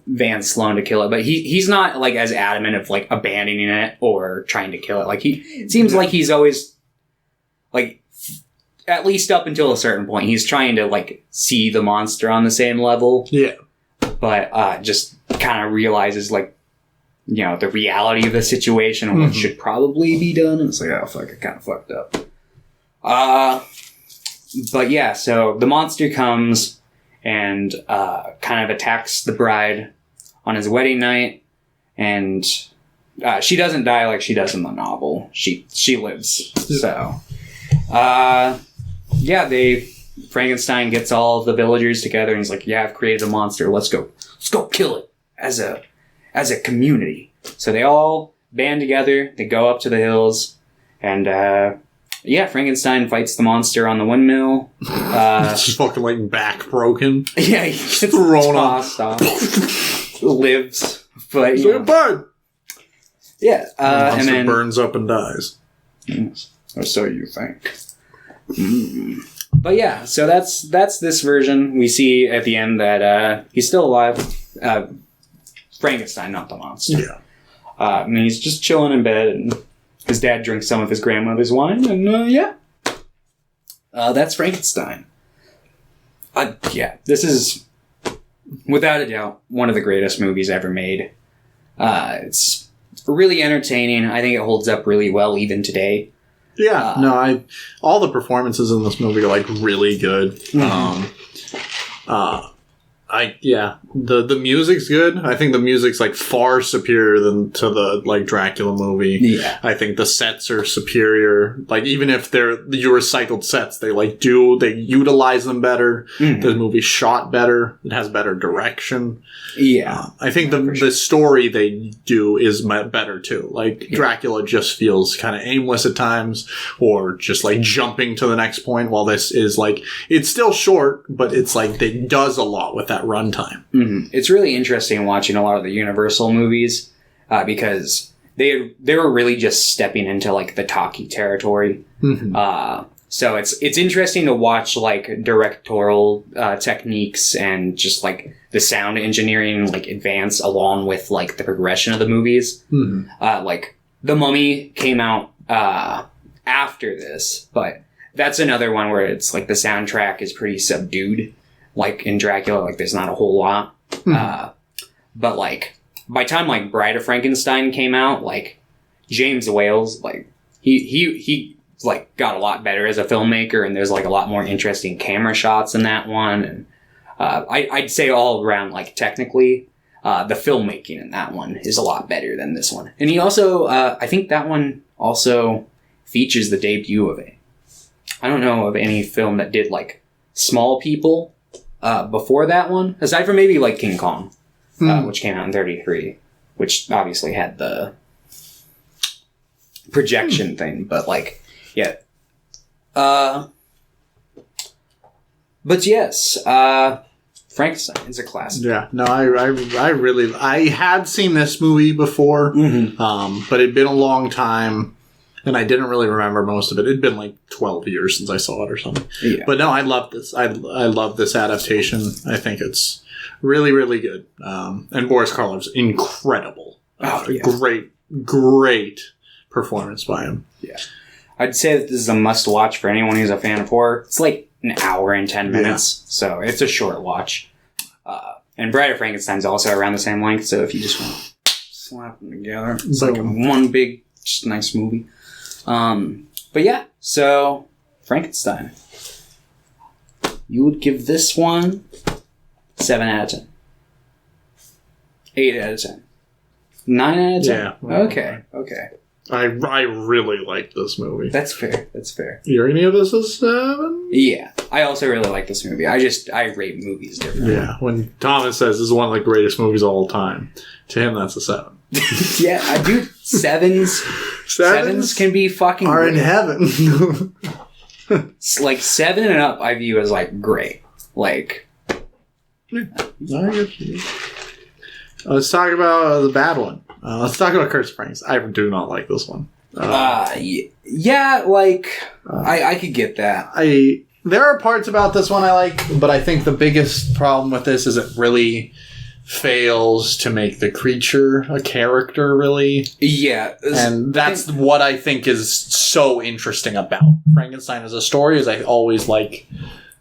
Van Sloan to kill it, but he's not like as adamant of like abandoning it or trying to kill it. Like it seems like he's always like, at least up until a certain point, he's trying to like see the monster on the same level. Yeah. But just kind of realizes like, the reality of the situation and what should probably be done. And it's like, oh fuck, I kind of fucked up. But yeah, so the monster comes and kind of attacks the bride on his wedding night, and she doesn't die like she does in the novel. She lives. So, Frankenstein gets all of the villagers together, and he's like, "Yeah, I've created a monster. Let's go kill it as a community." So they all band together. They go up to the hills, and Frankenstein fights the monster on the windmill. It's just fucking like back broken. Yeah, he gets thrown off. Lives, but burn. Yeah, and then burns up and dies. Or so you think. But yeah, so that's this version. We see at the end that he's still alive. Frankenstein, not the monster. Yeah. He's just chilling in bed, and his dad drinks some of his grandmother's wine, and that's Frankenstein. This is, without a doubt, one of the greatest movies ever made. It's really entertaining. I think it holds up really well even today. Yeah, all the performances in this movie are like really good. Mm-hmm. The music's good. I think the music's like far superior than to the like Dracula movie. Yeah. I think the sets are superior. Like even if they're your recycled sets, they utilize them better. Mm-hmm. The movie's shot better. It has better direction. Yeah. I think the story they do is better too. Like Dracula just feels kind of aimless at times, or just like jumping to the next point, while this is like, it's still short, but it's like it does a lot with that runtime. Mm-hmm. It's really interesting watching a lot of the Universal movies because they were really just stepping into like the talkie territory. Mm-hmm. So it's interesting to watch like directorial techniques and just like the sound engineering like advance along with like the progression of the movies. Mm-hmm. Like The Mummy came out after this, but that's another one where it's like the soundtrack is pretty subdued. Like in Dracula, like there's not a whole lot. But like by the time like Bride of Frankenstein came out, like James Wales, like he like got a lot better as a filmmaker, and there's like a lot more interesting camera shots in that one. And I'd say all around, like technically, the filmmaking in that one is a lot better than this one. And he also, I think that one also features the debut of I don't know of any film that did like small people before that one, aside from maybe like King Kong, which came out in 1933, which obviously had the projection thing, but like, yeah. But yes, Frankenstein is a classic. Yeah, no, I had seen this movie before, but it'd been a long time, and I didn't really remember most of it. It'd been like 12 years since I saw it or something. Yeah. But no, I love this. I love this adaptation. I think it's really, really good. And Boris Karloff's incredible. Great performance by him. Yeah. I'd say that this is a must-watch for anyone who's a fan of horror. It's like an hour and 10 minutes, so it's a short watch. And Bride of Frankenstein's also around the same length, so if you just want to slap them together, it's like one big, just nice movie. But yeah, so Frankenstein. You would give this one 7 out of 10. 8 out of 10. 9 out of 10? Yeah. Okay. I really like this movie. That's fair. You're any of this a 7? Yeah. I also really like this movie. I rate movies differently. Yeah. When Thomas says this is one of the greatest movies of all time, to him that's a 7. Yeah, I do. Sevens can be fucking are great. In heaven. It's like 7 and up I view as like great. Like, let's talk about the bad one. Let's talk about Curse of Frankenstein. I do not like this one. Yeah, like I could get that. There are parts about this one I like, but I think the biggest problem with this is it really fails to make the creature a character, really. Yeah. And that's what I think is so interesting about Frankenstein as a story, is I always like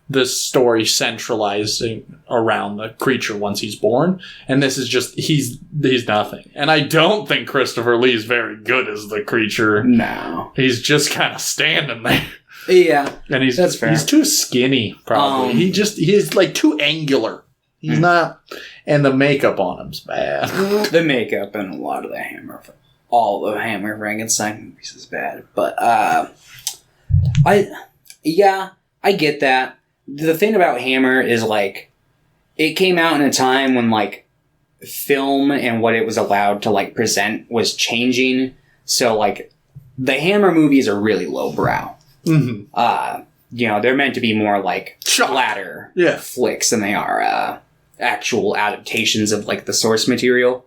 this story centralizing around the creature once he's born. And this is just, he's nothing. And I don't think Christopher Lee is very good as the creature. No. He's just kind of standing there. Yeah. And that's fair. He's too skinny, probably. He's like too angular. He's not, and the makeup on him's bad. The makeup and a lot of all the Hammer Frankenstein movies is bad. But, I get that. The thing about Hammer is, like, it came out in a time when, like, film and what it was allowed to, like, present was changing. So, like, the Hammer movies are really lowbrow. Mm-hmm. They're meant to be more, like, splatter flicks than they are, actual adaptations of, like, the source material.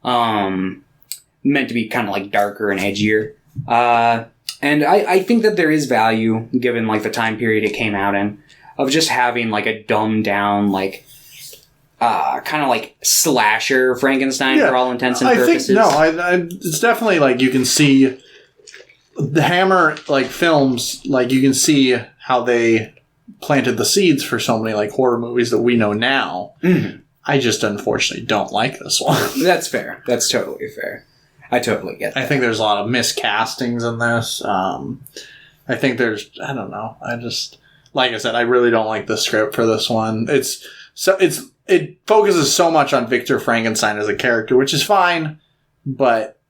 Meant to be kind of, like, darker and edgier. And I think that there is value, given, like, the time period it came out in, of just having, like, a dumbed down, like, kind of, like, slasher Frankenstein for all intents and purposes. It's definitely, like, you can see the Hammer, like, films, like, you can see how they planted the seeds for so many, like, horror movies that we know now. Mm-hmm. I just, unfortunately, don't like this one. That's fair. That's totally fair. I totally get that. I think there's a lot of miscastings in this. I think there's, I don't know. Like I said, I really don't like the script for this one. It focuses so much on Victor Frankenstein as a character, which is fine, but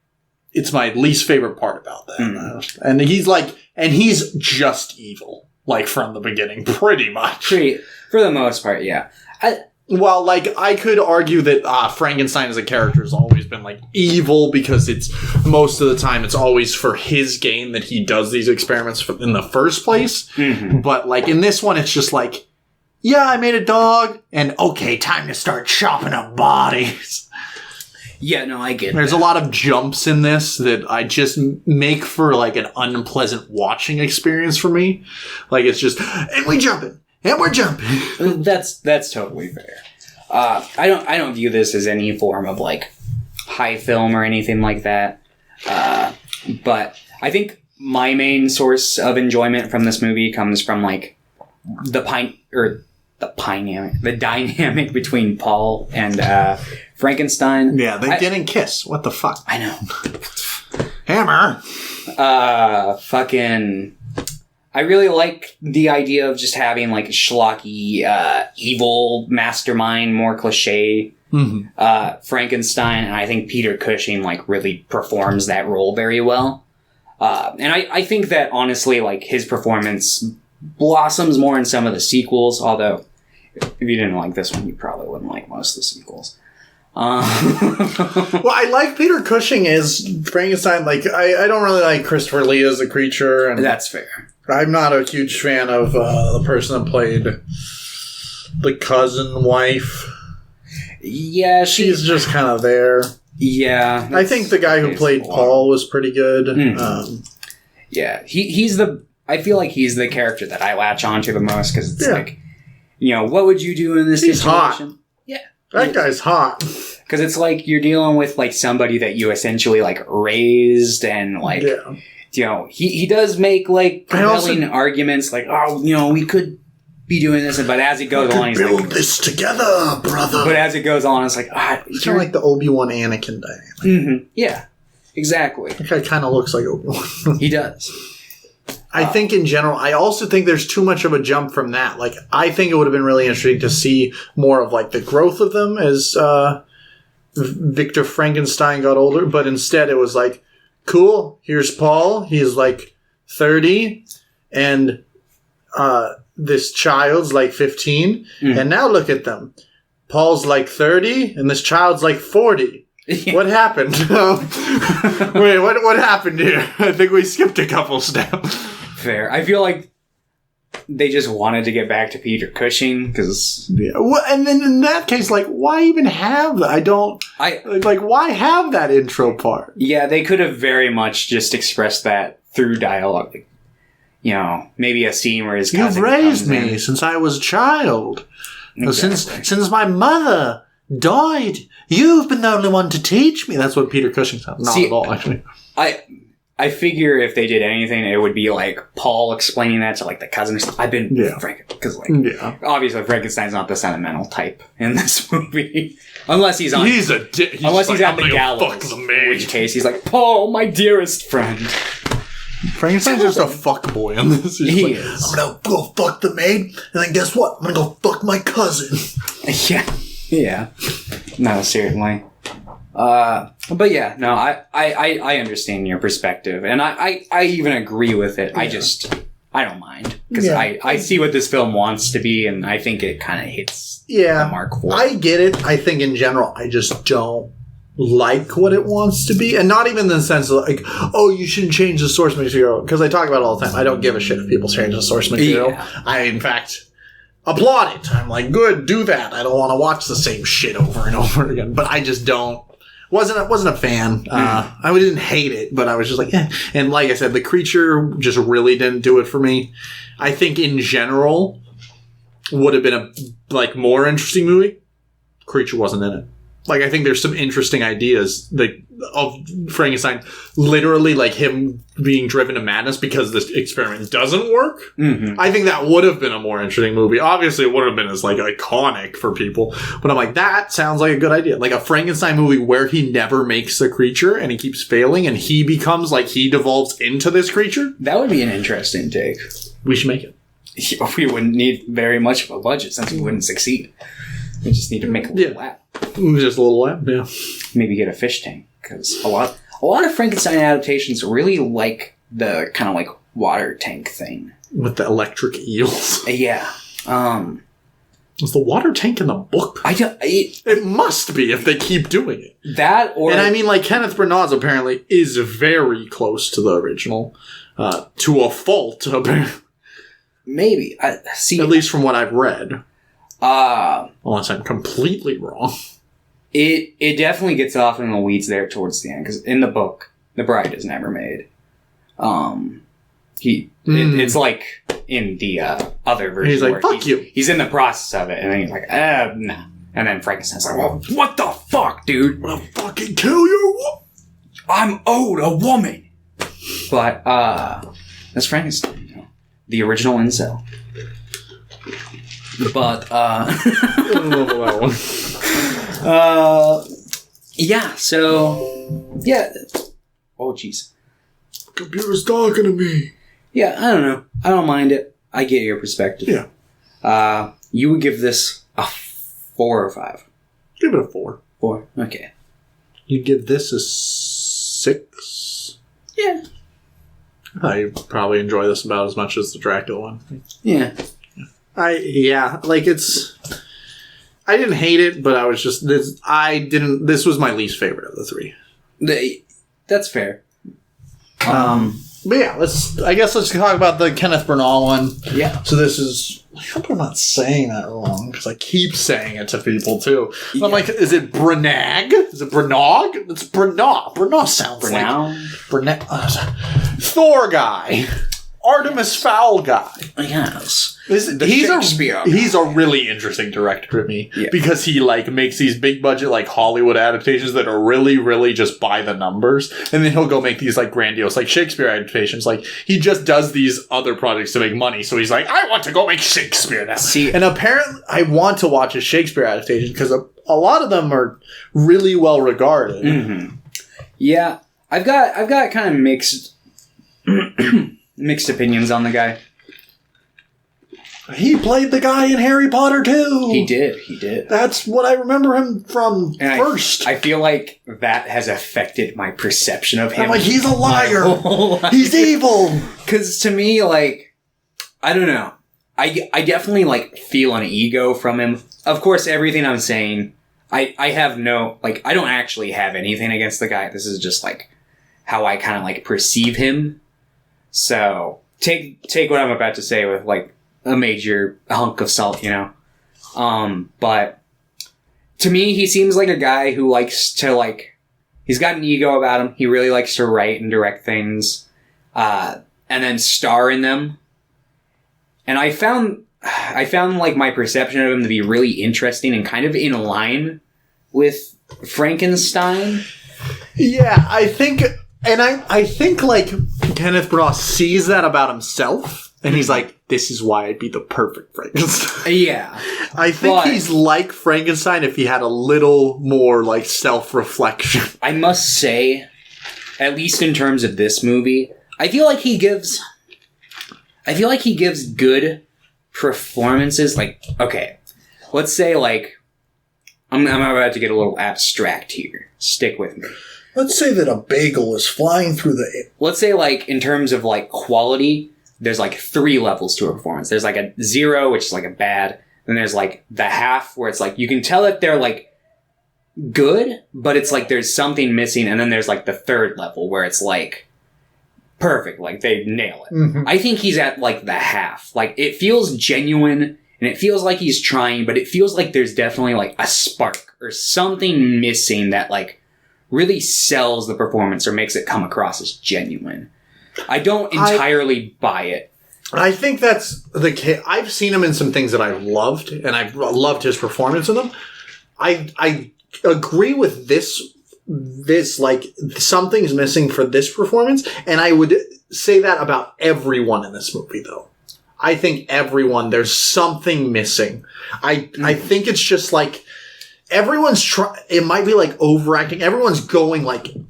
it's my least favorite part about that. Mm. And he's just evil, like, from the beginning, pretty much. For the most part, yeah. I could argue that Frankenstein as a character has always been, like, evil, because it's most of the time it's always for his gain that he does these experiments in the first place. Mm-hmm. But, like, in this one, it's just like, yeah, I made a dog, and okay, time to start chopping up bodies. Yeah, no, I get There's a lot of jumps in this that I just make for, like, an unpleasant watching experience for me. Like, it's just, and we jumping. And we're jumping. That's totally fair. I don't view this as any form of, like, high film or anything like that. But I think my main source of enjoyment from this movie comes from like the dynamic between Paul and Frankenstein. Yeah, they didn't kiss. What the fuck? I know. Hammer. I really like the idea of just having like a schlocky, evil mastermind, more cliche Frankenstein, and I think Peter Cushing like really performs that role very well. And I think that honestly, like his performance blossoms more in some of the sequels. Although, if you didn't like this one, you probably wouldn't like most of the sequels. Well, I like Peter Cushing as Frankenstein. Like, I don't really like Christopher Lee as a creature. And that's fair. I'm not a huge fan of the person that played the cousin wife. Yeah, she's just kind of there. Yeah, I think the guy who played Paul was pretty good. Yeah, he's the. I feel like he's the character that I latch onto the most because it's like, what would you do in this situation? Hot. Yeah, that guy's hot. Because it's like you're dealing with like somebody that you essentially like raised and like, he does make like compelling arguments like, we could be doing this, but as it goes on, he's build like, this together, brother. But as it goes on, it's like, it's kind of like the Obi-Wan Anakin dynamic. Mm-hmm. Yeah, exactly. That guy kind of looks like Obi-Wan. He does. I think in general, I also think there's too much of a jump from that. Like, I think it would have been really interesting to see more of like the growth of them as Victor Frankenstein got older, but instead it was like, cool, here's Paul, he's like 30, and this child's like 15, and now look at them. Paul's like 30, and this child's like 40. Yeah. What happened? Wait, what happened here? I think we skipped a couple steps. Fair. I feel like they just wanted to get back to Peter Cushing because. Yeah. Well, and then in that case, like, why even have that? Why have that intro part? Yeah, they could have very much just expressed that through dialogue. Like, maybe a scene where his cousin You've raised me since I was a child. Exactly. Since my mother died, you've been the only one to teach me. That's what Peter Cushing sounds. Not at all, actually. I figure if they did anything, it would be like Paul explaining that to like the cousin. I've been because obviously Frankenstein's not the sentimental type in this movie, unless he's on. He's a dick. Unless he's at the gallows, in which case he's like, Paul, my dearest friend. Frankenstein's just a fuck boy in this. He is. I'm gonna go fuck the maid, and then guess what? I'm gonna go fuck my cousin. Yeah. No, certainly. But yeah, no, I understand your perspective, and I even agree with it. Yeah. I don't mind because I see what this film wants to be, and I think it kind of hits the mark for it. I get it. I think in general, I just don't like what it wants to be, and not even in the sense of like, oh, you shouldn't change the source material, because I talk about it all the time. I don't give a shit if people change the source material. Yeah. I, in fact, applaud it. I'm like, good, do that. I don't want to watch the same shit over and over again. But I just wasn't a fan. I didn't hate it, but I was just like, eh. And like I said, the creature just really didn't do it for me. I think in general would have been a more interesting movie. Creature wasn't in it. Like, I think there's some interesting ideas of Frankenstein, literally like him being driven to madness because this experiment doesn't work. Mm-hmm. I think that would have been a more interesting movie. Obviously, it would have been as like iconic for people, but I'm like, that sounds like a good idea. Like a Frankenstein movie where he never makes the creature and he keeps failing and he becomes like he devolves into this creature. That would be an interesting take. We should make it. We wouldn't need very much of a budget since we wouldn't succeed. We just need to make a little lap. Just a little lap, yeah. Maybe get a fish tank, because a lot of Frankenstein adaptations really like the kind of like water tank thing with the electric eels. Yeah. Is the water tank in the book? It must be if they keep doing it. That or and I mean, like Kenneth Branagh's apparently is very close to the original, to a fault. Apparently. Maybe see at least from what I've read. Unless I'm completely wrong. It definitely gets off in the weeds there towards the end, because in the book, the bride is never made. It's like in the other version. He's like, fuck you. He's in the process of it, and then he's like, nah. And then Frankenstein's like, well, what the fuck, dude? I'm gonna fucking kill you. I'm owed a woman. But that's Frankenstein, you know, the original incel. But I don't know about that one. Yeah. So yeah. Oh jeez. Computer's talking to me. Yeah, I don't know. I don't mind it. I get your perspective. Yeah. You would give this a 4 or 5? Give it a 4. 4. Okay. You'd give this a 6? Yeah. I probably enjoy this about as much as the Dracula one. Yeah. It's... I didn't hate it, but I was just... This was my least favorite of the 3. That's fair. But yeah, let's talk about the Kenneth Branagh one. Yeah. So this is... I hope I'm not saying that wrong, because I keep saying it to people, too. Yeah. I'm like, is it Branagh? Is it Branagh? It's Branagh. Branagh sounds like... Thor guy. Artemis Fowl guy. Yes. He's a really interesting director to me, because he makes these big budget Hollywood adaptations that are really, really just by the numbers, and then he'll go make these grandiose Shakespeare adaptations. He just does these other projects to make money. So he's like, I want to go make Shakespeare now. And apparently, I want to watch a Shakespeare adaptation because a lot of them are really well regarded. Mm-hmm. Yeah, I've got kind of mixed opinions on the guy. He played the guy in Harry Potter too. He did. That's what I remember him from first. I feel like that has affected my perception of him. I'm like, he's a liar. He's evil. Because to me, I don't know. I definitely feel an ego from him. Of course, everything I'm saying, I have no, I don't actually have anything against the guy. This is just how I kind of perceive him. So take what I'm about to say with a major hunk of salt, you know. But to me, he seems like a guy who likes to he's got an ego about him. He really likes to write and direct things, and then star in them. And I found my perception of him to be really interesting and kind of in line with Frankenstein. Yeah, I think. And I think, Kenneth Branagh sees that about himself, and he's like, this is why I'd be the perfect Frankenstein. Yeah. I think he's like Frankenstein if he had a little more, self-reflection. I must say, at least in terms of this movie, I feel like he gives good performances. Okay, let's say, I'm about to get a little abstract here. Stick with me. Let's say that a bagel is flying through the air. Let's say, in terms of, quality, there's, 3 levels to a performance. There's, a 0, which is, a bad. Then there's, the half, where it's, you can tell that they're, good, but it's, there's something missing. And then there's, the 3rd level, where it's, perfect. They nail it. Mm-hmm. I think he's at, the half. It feels genuine, and it feels like he's trying, but it feels like there's definitely, a spark or something missing that, really sells the performance or makes it come across as genuine. I don't entirely buy it. I think that's the case. I've seen him in some things that I've loved, and I've loved his performance in them. I agree with this, something's missing for this performance, and I would say that about everyone in this movie, though. I think everyone, there's something missing. I think it's just everyone's it might be overacting. Everyone's going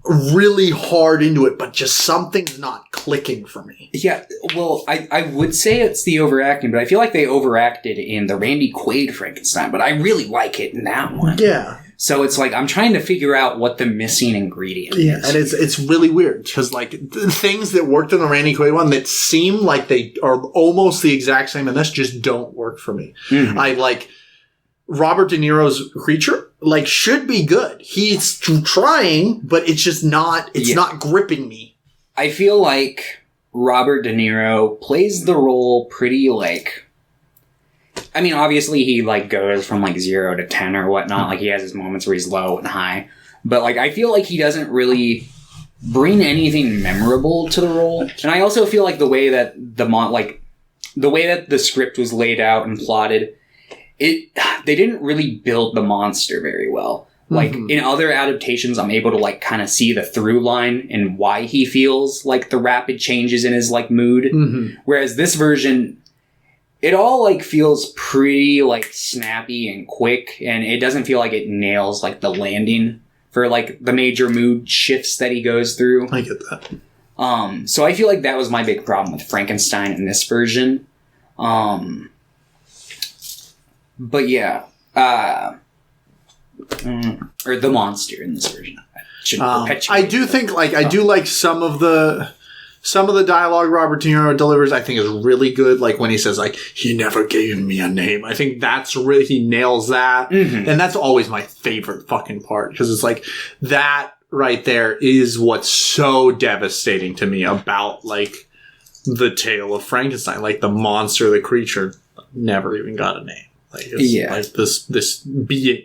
really hard into it, but just something's not clicking for me. Yeah, well, I would say it's the overacting, but I feel like they overacted in the Randy Quaid Frankenstein, but I really like it in that one. Yeah. So it's I'm trying to figure out what the missing ingredient is. Yeah, and it's really weird because the things that worked in the Randy Quaid one that seem like they are almost the exact same in this just don't work for me. Mm-hmm. Robert De Niro's Creature, should be good. He's trying, but it's just not, not gripping me. I feel like Robert De Niro plays the role pretty, I mean, obviously he, goes from, 0 to 10 or whatnot. He has his moments where he's low and high. But, I feel like he doesn't really bring anything memorable to the role. And I also feel like the way that the way that the script was laid out and plotted, they didn't really build the monster very well. Like, in other adaptations, I'm able to, like, kind of see the through line and why he feels, like, the rapid changes in his, like, mood. Whereas this version, it all, like, feels pretty, like, snappy and quick, and it doesn't feel like it nails, like, the landing for, like, the major mood shifts that he goes through. I get that. So I feel like that was my big problem with Frankenstein in this version. But yeah, or the monster in this version. I do think, like, I do like some of the dialogue Robert De Niro delivers. I think is really good. Like when he says, like, he never gave me a name. I think that's really, he nails that, and that's always my favorite fucking part, because it's like that right there is what's so devastating to me about, like, the tale of Frankenstein. Like, the monster, the creature, never even got a name. Like, it's like this being.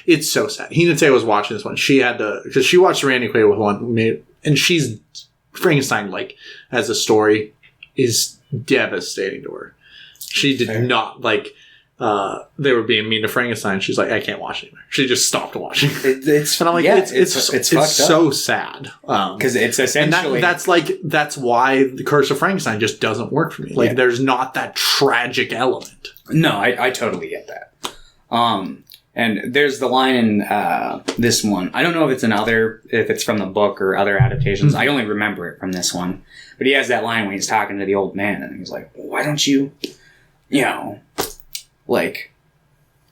It's so sad. Hinata was watching this one. She had to, because she watched Randy Quaid with one, and she's Frankenstein, like, as a story, is devastating to her. She did not like. They were being mean to Frankenstein. She's like, I can't watch anymore. She just stopped watching. And I'm like, it's so sad. Because it's essentially... And that's why The Curse of Frankenstein just doesn't work for me. Like, there's not that tragic element. No, I totally get that. And there's the line in this one. I don't know if it's from the book or other adaptations. I only remember it from this one. But he has that line when he's talking to the old man, and he's like, why don't you, like,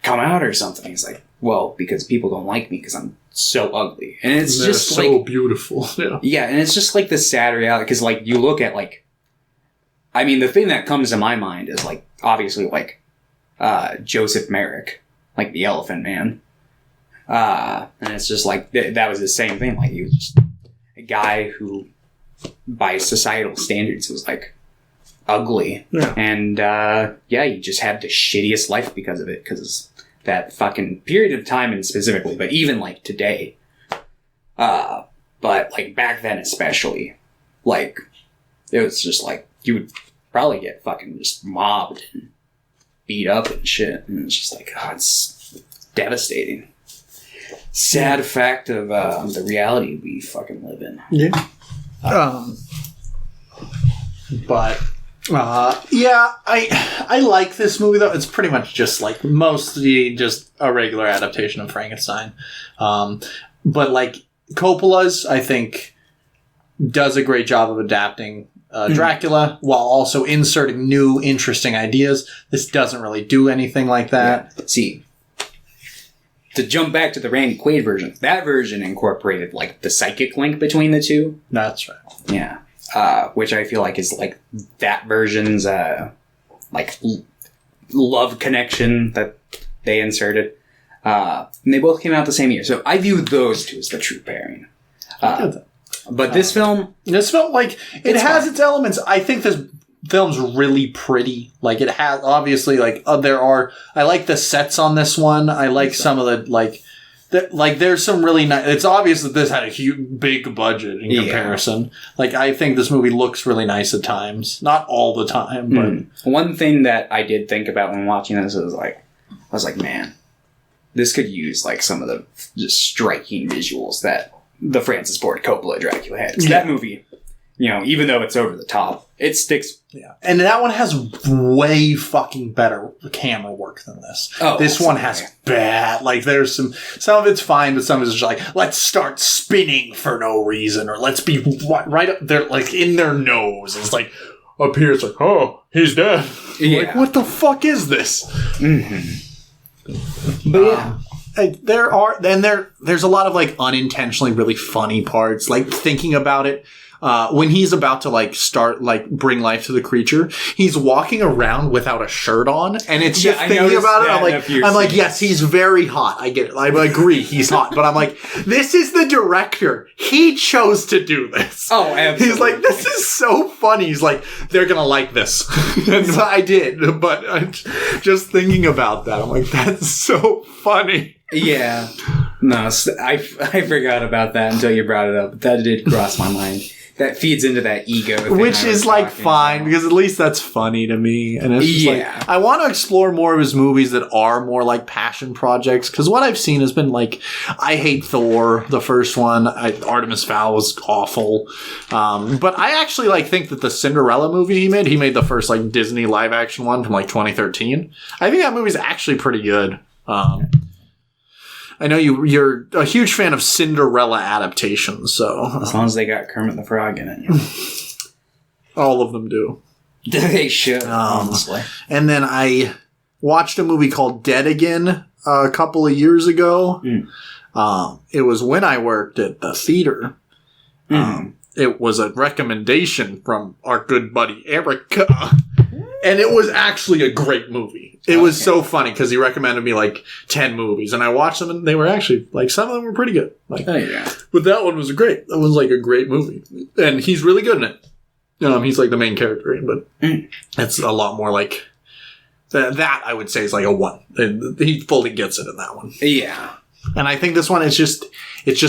come out or something? He's like, well, because people don't like me because I'm so ugly. And it's just so like, beautiful. Yeah, and it's just like the sad reality, because, like, you look at, like, I mean, the thing that comes to my mind is, like, obviously, like, Joseph Merrick, like the Elephant Man. And it's just like, that was the same thing. Like, he was just a guy who, by societal standards, was, like, ugly. Yeah. And, he just had the shittiest life because of it, because that fucking period of time, and specifically, but even, like, today. But, like, back then especially, like, it was just, like, you would probably get fucking just mobbed and beat up and shit. And it's just like, it's devastating. Sad fact of the reality we fucking live in. Yeah. I like this movie, though. It's pretty much just, like, mostly just a regular adaptation of Frankenstein. But, like, Coppola's, I think, does a great job of adapting Dracula while also inserting new, interesting ideas. This doesn't really do anything like that. Yeah. See, to jump back to the Randy Quaid version, that version incorporated, like, the psychic link between the two. That's right. Yeah. Which I feel like is, like, that version's, like, love connection that they inserted. And they both came out the same year. So I view those two as the true pairing. But this film, like, it has its elements. I think this film's really pretty. Like, it has, obviously, like, I like the sets on this one. I like some of the, like, there's some really nice, it's obvious that this had a huge, big budget in comparison. Like, I think this movie looks really nice at times. Not all the time, but. One thing that I did think about when watching this was, like, I was like, man, this could use, like, some of the just striking visuals that the Francis Ford Coppola Dracula had. That movie, even though it's over the top, it sticks. Yeah. And that one has way fucking better camera work than this. This one has bad, like, there's some of it's fine, but some of it's just like, let's start spinning for no reason, or let's be right up there, like, in their nose. It's like, up here it's like, oh, he's dead. Yeah. Like, what the fuck is this? But yeah. There's a lot of, like, unintentionally really funny parts, like, thinking about it. When he's about to, like, start, like, bring life to the creature, he's walking around without a shirt on, and it's just thinking about it. I'm like, yes, he's very hot. I get it. I agree, he's hot, but I'm like, this is the director. He chose to do this. Oh, absolutely. He's like, this is so funny. He's like, they're gonna like this. And I did, but just thinking about that, I'm like, that's so funny. Yeah. No, I forgot about that until you brought it up. That did cross my mind. That feeds into that ego thing. Which is like fine, because at least that's funny to me. And it's just like, I want to explore more of his movies that are more like passion projects. Because what I've seen has been like, I hate Thor, the first one. Artemis Fowl was awful. But I actually like think that the Cinderella movie he made the first like Disney live action one from like 2013. I think that movie's actually pretty good. I know you're a huge fan of Cinderella adaptations, so... As long as they got Kermit the Frog in it. All of them do. They should, honestly. And then I watched a movie called Dead Again a couple of years ago. It was when I worked at the theater. It was a recommendation from our good buddy Erica. And it was actually a great movie. It was so funny because he recommended me like 10 movies, and I watched them, and they were actually like some of them were pretty good. Like, but that one was great. That was like a great movie, and he's really good in it. He's like the main character, but it's a lot more like that. I would say is like a 1. He fully gets it in that one. Yeah, and I think this one is just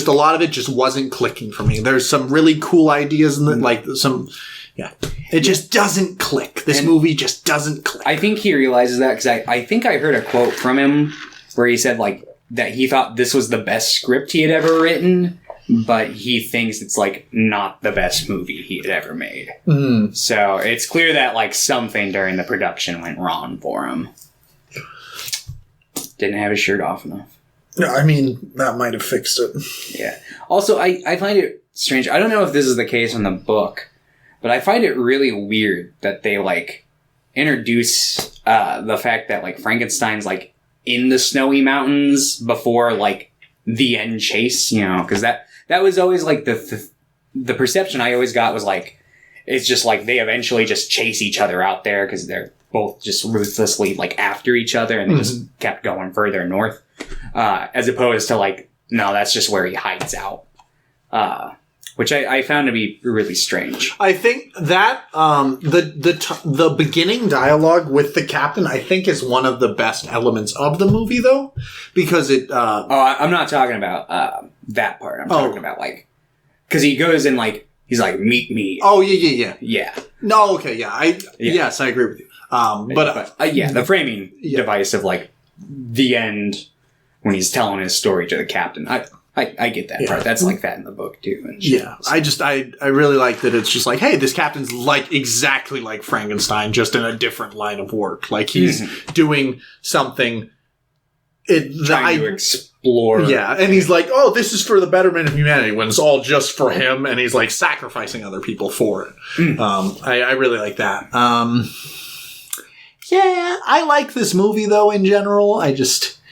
a lot of it just wasn't clicking for me. There's some really cool ideas in it, like some. Yeah. It just doesn't click. This movie just doesn't click. I think he realizes that because I think I heard a quote from him where he said like that he thought this was the best script he had ever written, but he thinks it's like not the best movie he had ever made. So it's clear that like something during the production went wrong for him. Didn't have his shirt off enough. No, I mean, that might have fixed it. Yeah. Also, I find it strange. I don't know if this is the case in the book, but I find it really weird that they, like, introduce the fact that, like, Frankenstein's, like, in the snowy mountains before, like, the end chase, because that was always, like, the perception I always got was, like, it's just, like, they eventually just chase each other out there because they're both just ruthlessly, like, after each other, and they just kept going further north, as opposed to, like, no, that's just where he hides out. Which I found to be really strange. I think that the beginning dialogue with the captain, I think, is one of the best elements of the movie, though, because it. I'm not talking about that part. I'm talking about like because he goes and like he's like meet me. Oh yeah. No, okay, yeah. Yes, I agree with you. But the framing device of like the end when he's telling his story to the captain. I get that part. That's like that in the book too. And I really like that it's just like, hey, this captain's like exactly like Frankenstein, just in a different line of work. Like he's doing something trying to explore. Yeah, and he's like, oh, this is for the betterment of humanity when it's all just for him, and he's like sacrificing other people for it. I really like that. I like this movie though in general.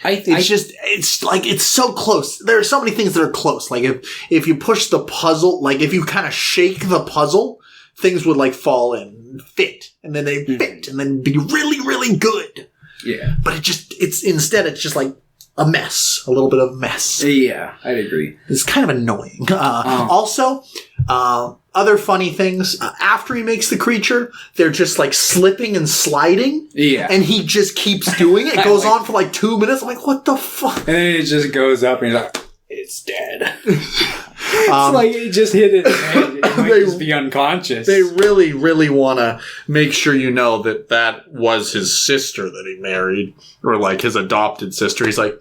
It's like, it's so close. There are so many things that are close. Like, if you push the puzzle, like, if you kind of shake the puzzle, things would, like, fall in, fit. And then they fit, and then be really, really good. Yeah. But instead, it's just, like, a mess. A little bit of mess. Yeah, I'd agree. It's kind of annoying. Also, other funny things, after he makes the creature, they're just like slipping and sliding. Yeah. And he just keeps doing it. It goes on for like 2 minutes. I'm like, what the fuck? And then it just goes up and he's like, it's dead. It's like he just hit it and it might just be unconscious. They really, really want to make sure you know that was his sister that he married. Or like his adopted sister. He's like,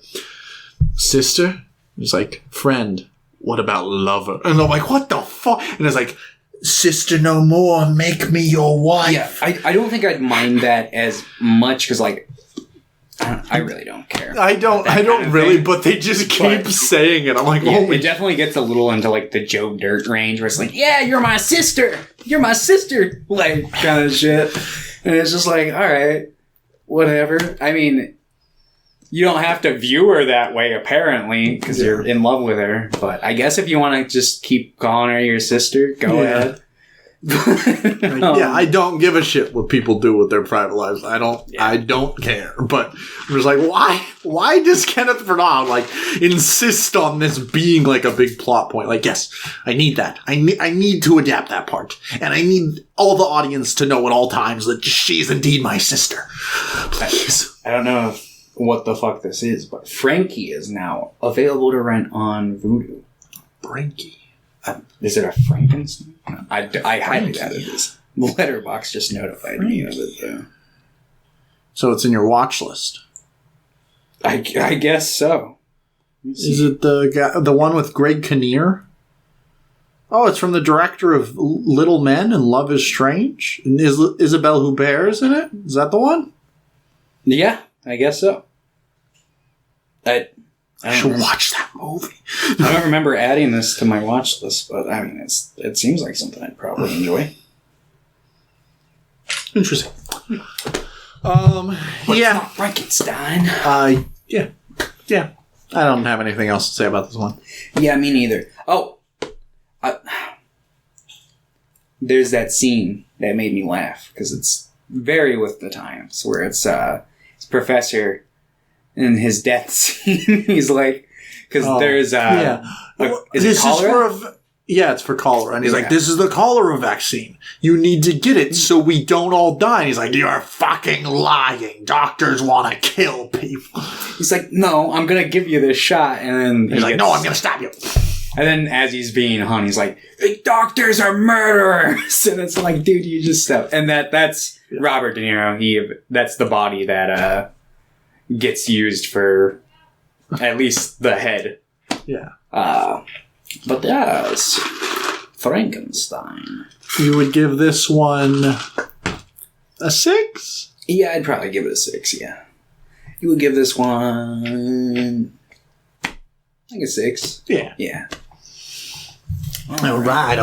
sister? He's like, friend. What about lover? And I'm like, what the fuck? And it's like, sister no more, make me your wife. Yeah, I don't think I'd mind that as much because, like, I really don't care. I don't really, but they just keep saying it. I'm like, oh, it definitely gets a little into like the Joe Dirt range where it's like, yeah, you're my sister, like kind of shit. And it's just like, all right, whatever. I mean, you don't have to view her that way, apparently, because you're in love with her. But I guess if you want to just keep calling her your sister, go ahead. I don't give a shit what people do with their private lives. I don't care. But I'm just like, why does Kenneth Branagh like insist on this being like a big plot point? Like, yes, I need that. I need to adapt that part, and I need all the audience to know at all times that she's indeed my sister. Please. I don't know if what the fuck this is, but Frankie is now available to rent on Vudu. Frankie. Is it a Frankenstein? I highly doubt it is. Letterboxd just notified me of it, though. So it's in your watch list. I guess so. Is it the one with Greg Kinnear? Oh, it's from the director of Little Men and Love is Strange. And Isabelle Huppert is in it? Is that the one? Yeah, I guess so. I should watch that movie. I don't remember adding this to my watch list, but I mean, it seems like something I'd probably enjoy. Interesting. But it's not Frankenstein. Yeah. I don't have anything else to say about this one. Yeah, me neither. Oh, there's that scene that made me laugh because it's very with the times, where it's his professor in his death scene. He's like, because there's is it cholera? It's for cholera. And he's like, this is the cholera vaccine. You need to get it so we don't all die. And he's like, you're fucking lying. Doctors want to kill people. He's like, no, I'm going to give you this shot. And then he's like, no, I'm going to stop you. And then as he's being hung, he's like, doctors are murderers. And it's like, dude, you just stop. And that's Robert De Niro. That's the body that gets used for at least the head. Yeah. But that's Frankenstein. You would give this one a 6? Yeah, I'd probably give it a 6, yeah. You would give this one, I think a 6. Yeah. Yeah. All right.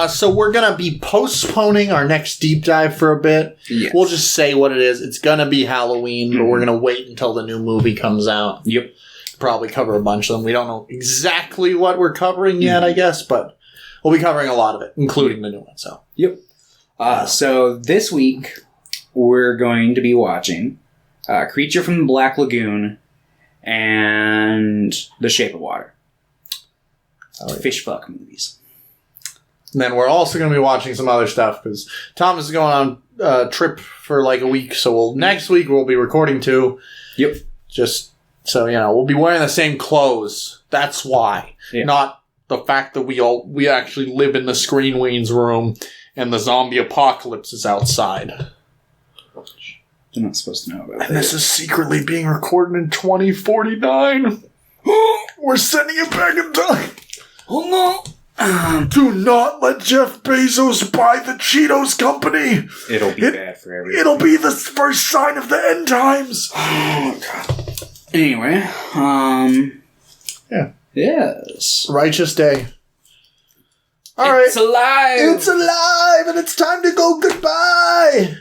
So we're going to be postponing our next deep dive for a bit. Yes. We'll just say what it is. It's going to be Halloween, but we're going to wait until the new movie comes out. Yep. Probably cover a bunch of them. We don't know exactly what we're covering yet, I guess, but we'll be covering a lot of it, including the new one. So, yep. So this week we're going to be watching Creature from the Black Lagoon and The Shape of Water. Fish fuck movies. And then we're also going to be watching some other stuff because Thomas is going on a trip for like a week. So next week we'll be recording too. Yep. Just so we'll be wearing the same clothes. That's why. Yeah. Not the fact that we actually live in the Screenweens room and the zombie apocalypse is outside. You're not supposed to know about that. And this is secretly being recorded in 2049. We're sending it back in time. Oh no. Do not let Jeff Bezos buy the Cheetos company. It'll be bad for everyone. It'll be the first sign of the end times. Oh, God. Anyway, yeah. Yes. Righteous Day. All right. It's alive. It's alive, and it's time to go goodbye.